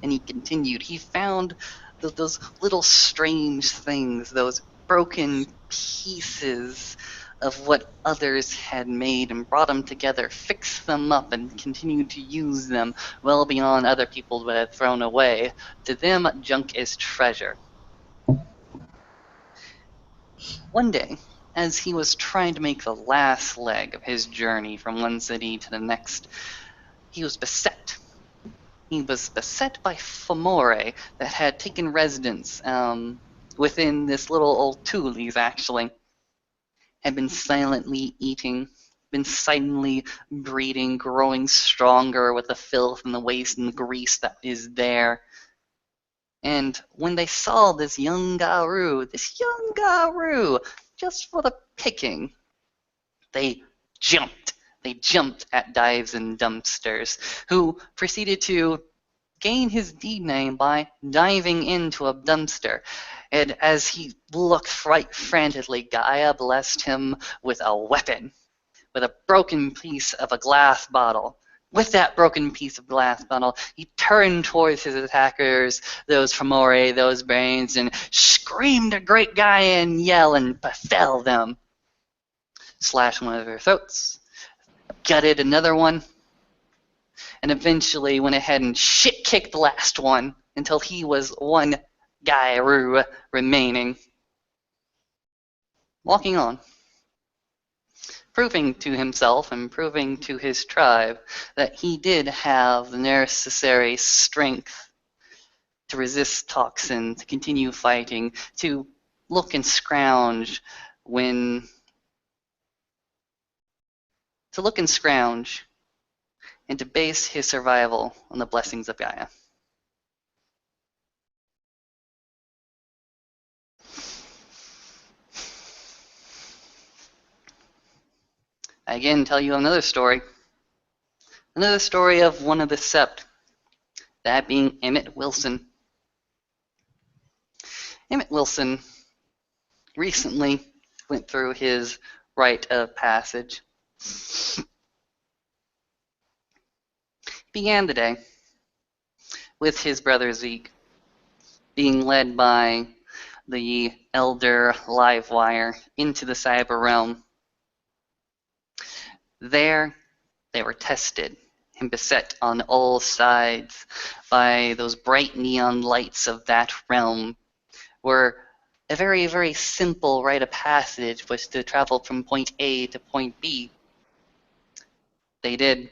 And he continued. He found those little strange things, those broken pieces of what others had made, and brought them together, fixed them up, and continued to use them well beyond other people would have thrown away. To them, junk is treasure. One day, as he was trying to make the last leg of his journey from one city to the next, he was beset. He was beset by Fomore that had taken residence within this little old Tules, actually. Had been silently eating, been silently breeding, growing stronger with the filth and the waste and the grease that is there. And when they saw this young Garu, just for the picking, they jumped. They jumped at Dives and Dumpsters, who proceeded to gain his deed name by diving into a dumpster. And as he looked frantically, Gaia blessed him with a weapon, with a broken piece of a glass bottle. With that broken piece of glass bottle, he turned towards his attackers, those Fomore, those brains, and screamed a great Gaia and yell and befell them. Slashed one of their throats, gutted another one, and eventually went ahead and shit-kicked the last one until he was one Gairu remaining. Walking on, proving to himself and proving to his tribe that he did have the necessary strength to resist toxin, to continue fighting, to look and scrounge and to base his survival on the blessings of Gaia. I again tell you another story of one of the Sept, that being Emmett Wilson. Emmett Wilson recently went through his rite of passage. Began the day with his brother Zeke being led by the elder Livewire into the cyber realm. There, they were tested and beset on all sides by those bright neon lights of that realm, where a very, very simple rite of passage was to travel from point A to point B. They did.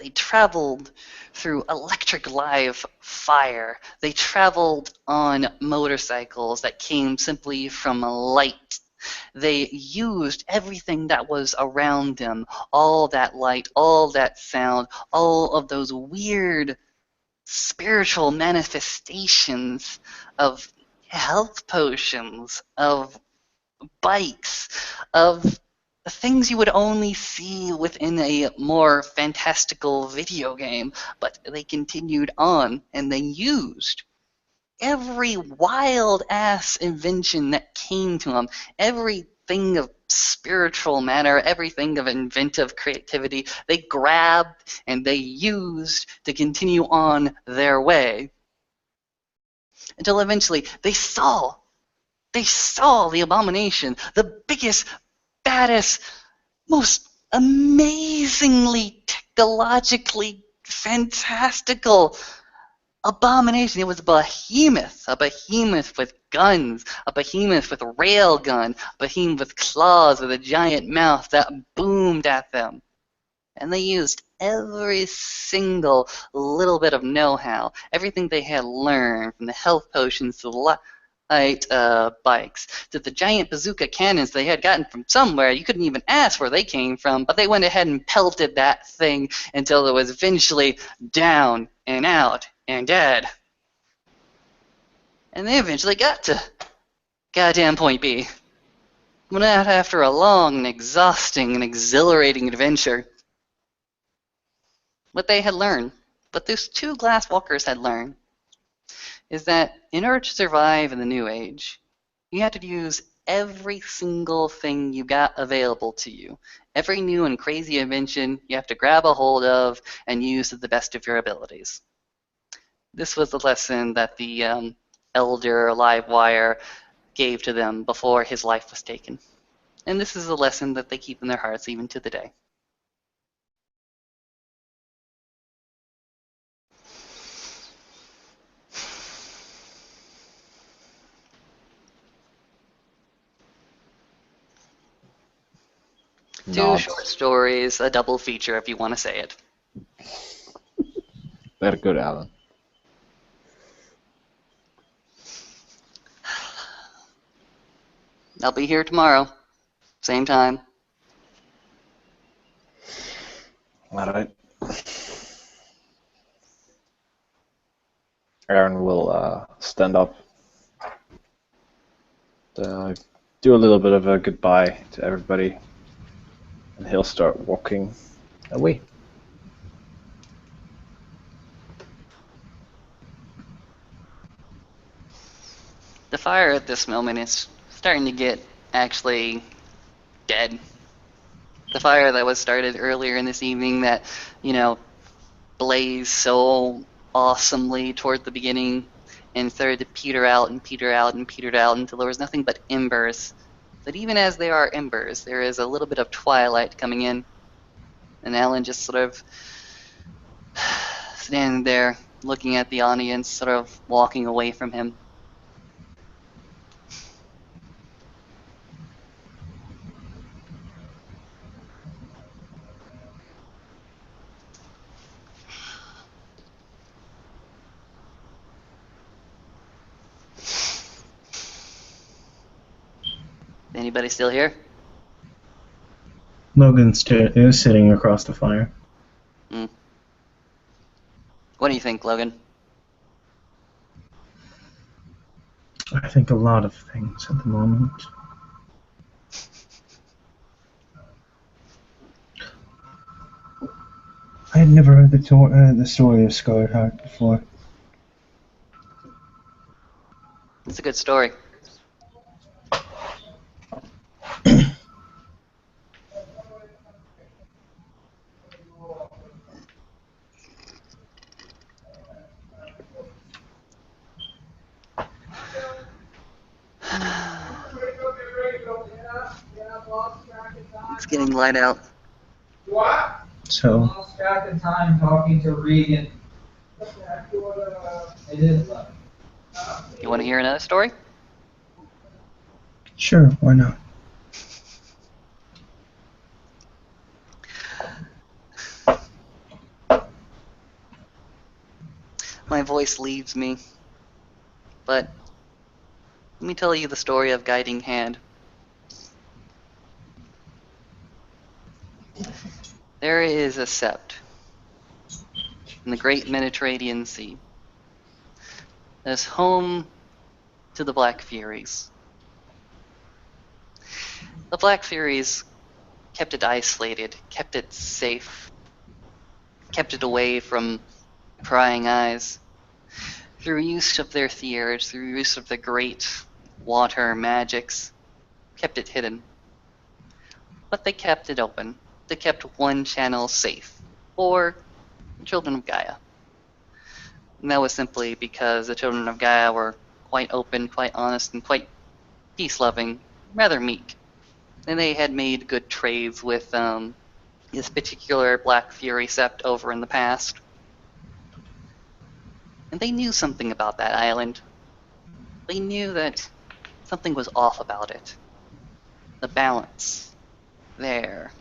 They traveled through electric live fire. They traveled on motorcycles that came simply from light. They used everything that was around them, all that light, all that sound, all of those weird spiritual manifestations of health potions, of bikes, of things you would only see within a more fantastical video game, but they continued on and they used every wild ass invention that came to them, everything of spiritual matter, everything of inventive creativity, they grabbed and they used to continue on their way. Until eventually they saw the abomination, the biggest, baddest, most amazingly technologically fantastical abomination. It was a behemoth with guns, a behemoth with a rail gun, a behemoth with claws with a giant mouth that boomed at them. And they used every single little bit of know-how, everything they had learned, from the health potions to the light bikes, to the giant bazooka cannons they had gotten from somewhere. You couldn't even ask where they came from, but they went ahead and pelted that thing until it was eventually down and out and dead. And they eventually got to goddamn point B. Went out after a long and exhausting and exhilarating adventure. What they had learned, what those two glasswalkers had learned, is that in order to survive in the New Age, you had to use every single thing you got available to you. Every new and crazy invention you have to grab a hold of and use to the best of your abilities. This was the lesson that the elder Livewire gave to them before his life was taken. And this is a lesson that they keep in their hearts even to the day. Two short stories, a double feature if you want to say it. Very good, Alan. I'll be here tomorrow. Same time. Alright. Aaron will stand up, do a little bit of a goodbye to everybody, and he'll start walking away. The fire at this moment is starting to get actually dead. The fire that was started earlier in this evening that, blazed so awesomely toward the beginning and started to peter out and peter out and petered out until there was nothing but embers. But even as they are embers, there is a little bit of twilight coming in. And Alan just sort of standing there looking at the audience, sort of walking away from him. Anybody still here? Logan is sitting across the fire. What do you think, Logan? I think a lot of things at the moment. I had never heard the story of Scarlet Heart before. It's a good story. It's getting light out. What? So. Lost track of time talking to Regan. It is love. You want to hear another story? Sure, why not? my voice leaves me. But let me tell you the story of Guiding Hand. There is a sept in the great Mediterranean Sea that is home to the Black Furies. The Black Furies kept it isolated, kept it safe, kept it away from prying eyes. Through use of their theurge, through use of the great water magics, kept it hidden. But they kept it open. They kept one channel safe for the children of Gaia. And that was simply because the children of Gaia were quite open, quite honest, and quite peace-loving, rather meek. And they had made good trades with this particular Black Fury sept over in the past. And they knew something about that island. They knew that something was off about it. The balance there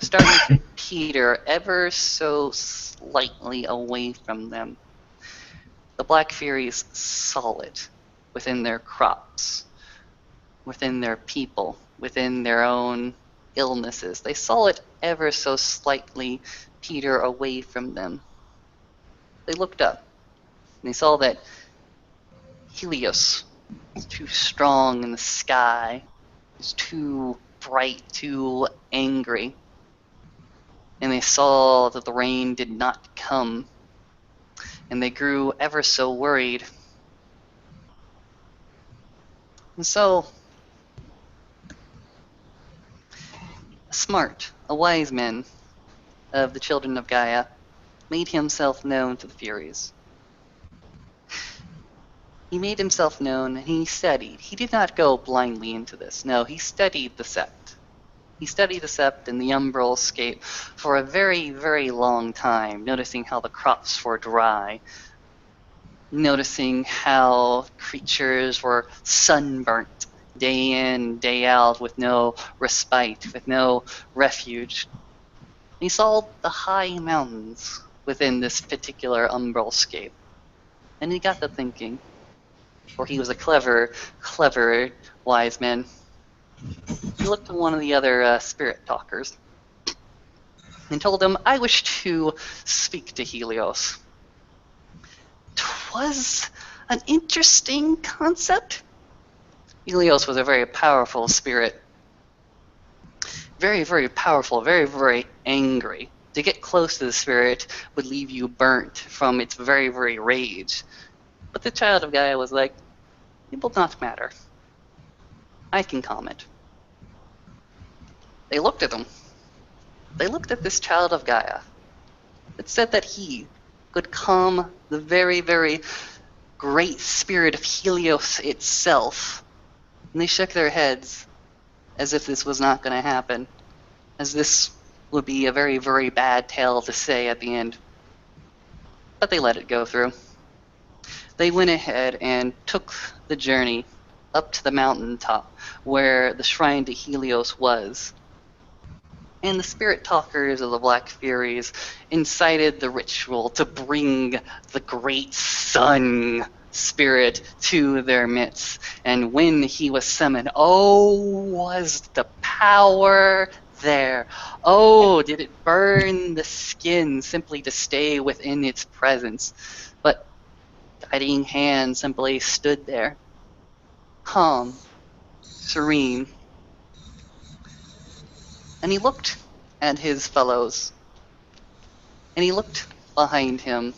starting to peter ever so slightly away from them. The Black Furies saw it within their crops, within their people, within their own illnesses. They saw it ever so slightly peter away from them. They looked up, and they saw that Helios was too strong in the sky, was too bright, too angry. And they saw that the rain did not come, and they grew ever so worried. And so, a wise man of the children of Gaia made himself known to the Furies. He made himself known, and he studied. He did not go blindly into this. No, he studied the sept. He studied the sept and the umbral scape for a very, very long time, noticing how the crops were dry, noticing how creatures were sunburnt day in, day out, with no respite, with no refuge. He saw the high mountains within this particular umbral scape, and he got to thinking, for he was a clever, wise man. He looked at one of the other spirit talkers and told him, I wish to speak to Helios. 'Twas an interesting concept. Helios was a very powerful spirit. Very, very powerful, very, very angry. To get close to the spirit would leave you burnt from its very, very rage. But the child of Gaia was like, it will not matter. I can calm it. They looked at him. They looked at this child of Gaia. It said that he could calm the very, very great spirit of Helios itself. And they shook their heads as if this was not going to happen, as this would be a very, very bad tale to say at the end. But they let it go through. They went ahead and took the journey up to the mountaintop where the shrine to Helios was. And the spirit talkers of the Black Furies incited the ritual to bring the great sun spirit to their midst. And when he was summoned, oh, was the power there. Oh, did it burn the skin simply to stay within its presence. But Guiding Hand simply stood there, calm, serene. And he looked at his fellows, and he looked behind him,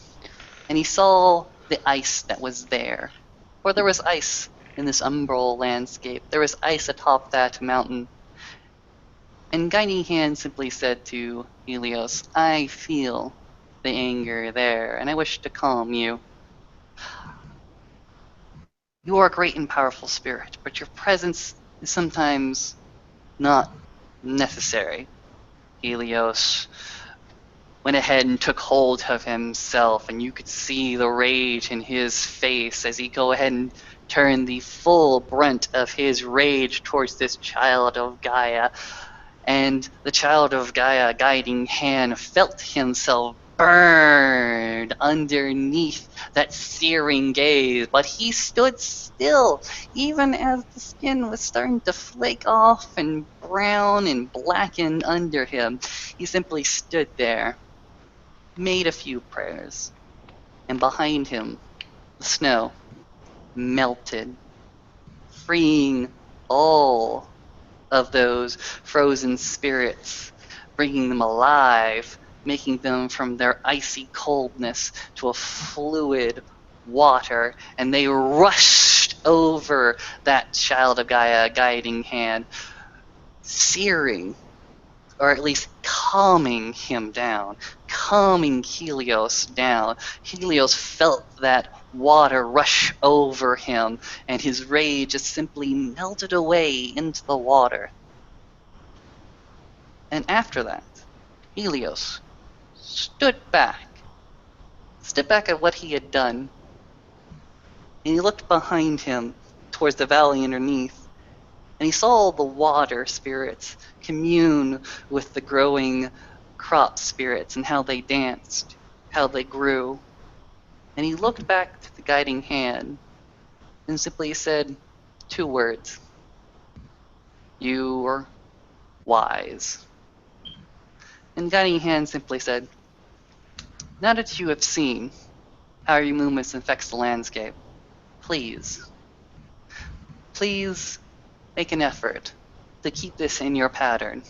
and he saw the ice that was there. For there was ice in this umbral landscape. There was ice atop that mountain. And Guiding Hand simply said to Helios, I feel the anger there, and I wish to calm you. You are a great and powerful spirit, but your presence is sometimes not necessary. Helios went ahead and took hold of himself, and you could see the rage in his face as he go ahead and turned the full brunt of his rage towards this child of Gaia. And the child of Gaia, Guiding Hand, felt himself burned underneath that searing gaze, but he stood still, even as the skin was starting to flake off and brown and blacken under him. He simply stood there, made a few prayers, and behind him, the snow melted, freeing all of those frozen spirits, bringing them alive, making them from their icy coldness to a fluid water, and they rushed over that child of Gaia guiding hand, searing, or at least calming him down, calming Helios down. Helios felt that water rush over him, and his rage just simply melted away into the water. And after that, Helios stood back at what he had done, and he looked behind him towards the valley underneath, and he saw the water spirits commune with the growing crop spirits and how they danced, how they grew. And he looked back to the guiding hand and simply said 2 words: "You're wise." And the guiding hand simply said, "Now that you have seen how your movements affects the landscape, please make an effort to keep this in your pattern.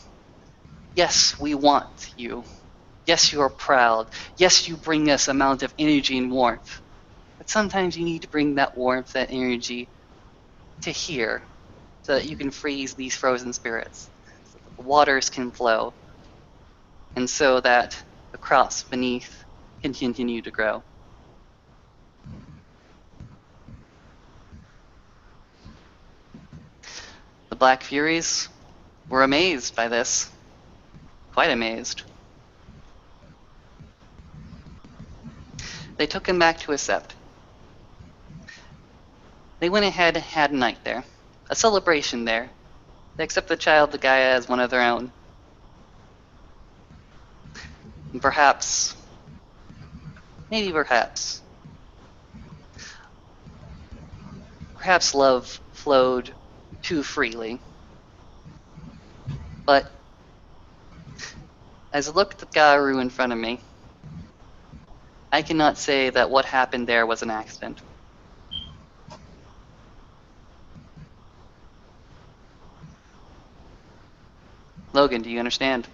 Yes, we want you. Yes, you are proud. Yes, you bring us amount of energy and warmth. But sometimes you need to bring that warmth, that energy to here, so that you can freeze these frozen spirits, so that the waters can flow, and so that the crops beneath can continue to grow." The Black Furies were amazed by this, quite amazed. They took him back to his sept. They went ahead and had a night there, a celebration there. They accept the child, the Gaia, as one of their own. And perhaps, maybe perhaps love flowed too freely. But as I look at the Garu in front of me, I cannot say that what happened there was an accident. Logan, do you understand?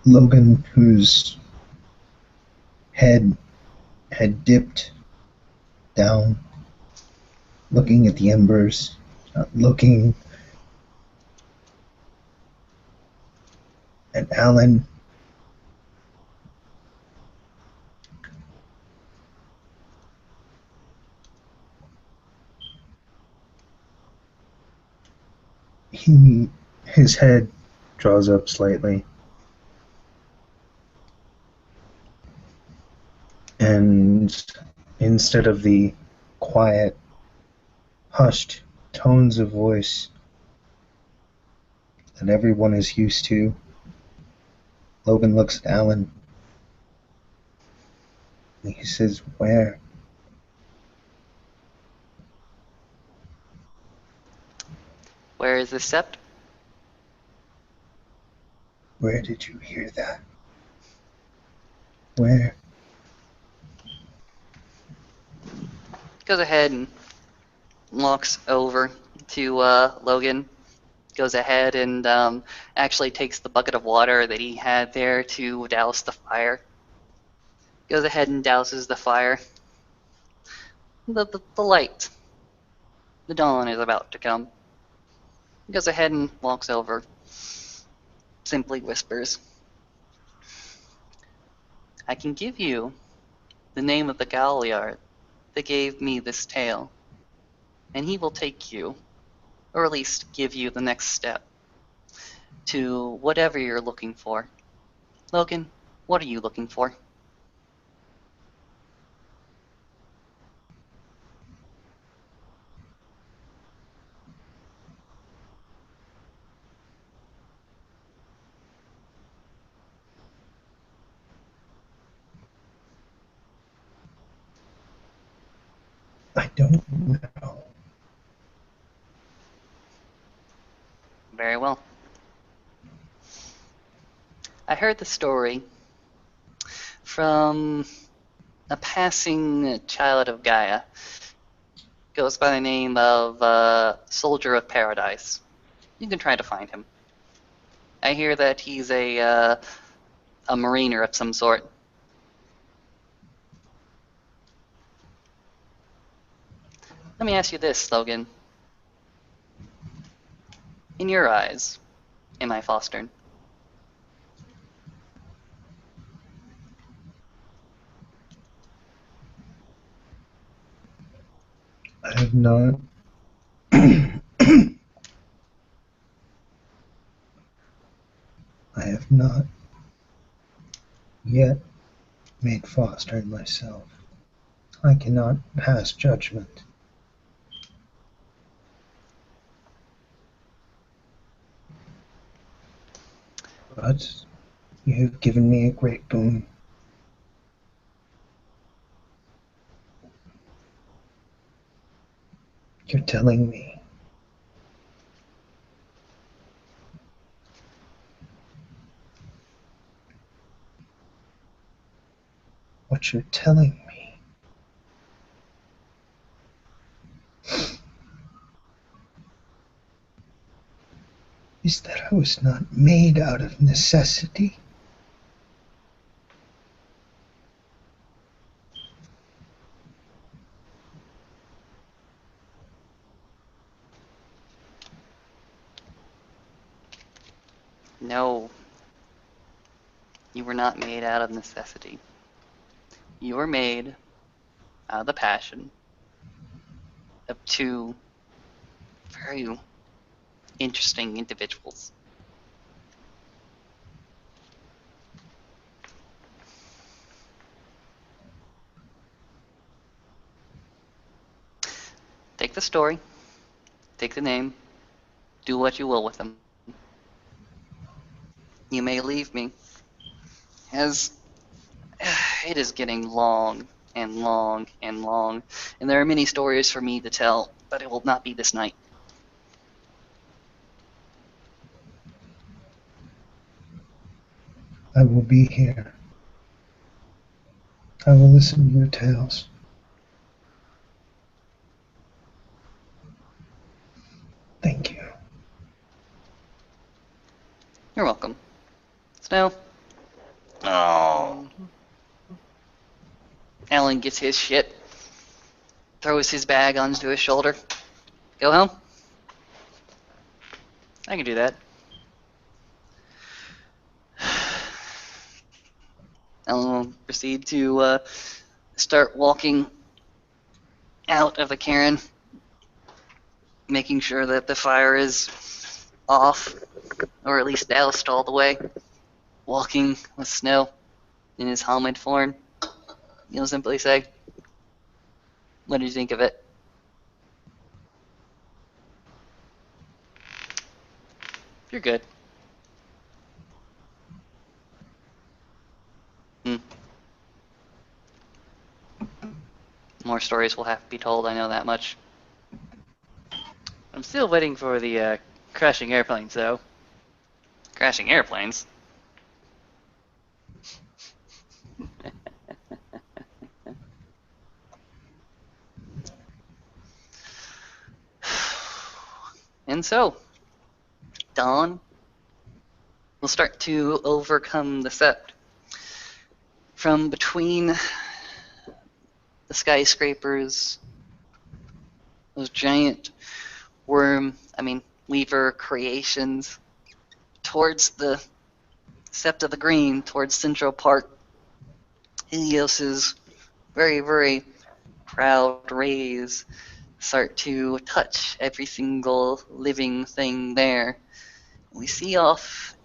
Logan, whose head had dipped down, looking at the embers, looking at Alan. His head draws up slightly, and instead of the quiet, hushed tones of voice that everyone is used to, Logan looks at Alan and he says, "Where?" Where is the sept? Where did you hear that? Where? Goes ahead and walks over to Logan. Goes ahead and actually takes the bucket of water that he had there to douse the fire. Goes ahead and douses the fire. The light. The dawn is about to come. Goes ahead and walks over. Simply whispers, "I can give you the name of the galliard that gave me this tale, and he will take you, or at least give you the next step, to whatever you're looking for. Logan, what are you looking for?" don't know. Very well. I heard the story from a passing child of Gaia. Goes by the name of Soldier of Paradise. You can try to find him. I hear that he's a mariner of some sort. Let me ask you this, Logan. In your eyes, am I fostered? I have not. I have not yet made fostering myself. I cannot pass judgment. But you have given me a great boon. You're telling me what you're telling me is that I was not made out of necessity. No. You were not made out of necessity. You were made out of the passion of two very interesting individuals. Take the story, take the name, do what you will with them. You may leave me, as it is getting long and long and long, and there are many stories for me to tell, but it will not be this night. I will be here. I will listen to your tales. Thank you. You're welcome. Snow. Oh. Alan gets his shit, throws his bag onto his shoulder. Go home? I can do that. Alan will proceed to start walking out of the cairn, making sure that the fire is off, or at least doused all the way. Walking with Snow in his helmet form. He'll simply say, "What do you think of it?" You're good. More stories will have to be told, I know that much. I'm still waiting for the crashing airplanes, though. Crashing airplanes? And so, dawn will start to overcome the set. From between the skyscrapers, those giant weaver creations, towards the Sept of the Green, towards Central Park, Helios's very, very proud rays start to touch every single living thing there. We see off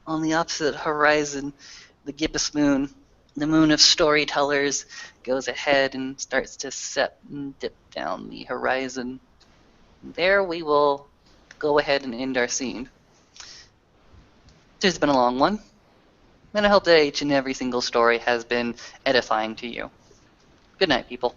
on the opposite horizon the gibbous moon, the moon of storytellers, goes ahead and starts to set and dip down the horizon. There we will go ahead and end our scene. It has been a long one, and I hope that each and every single story has been edifying to you. Good night, people.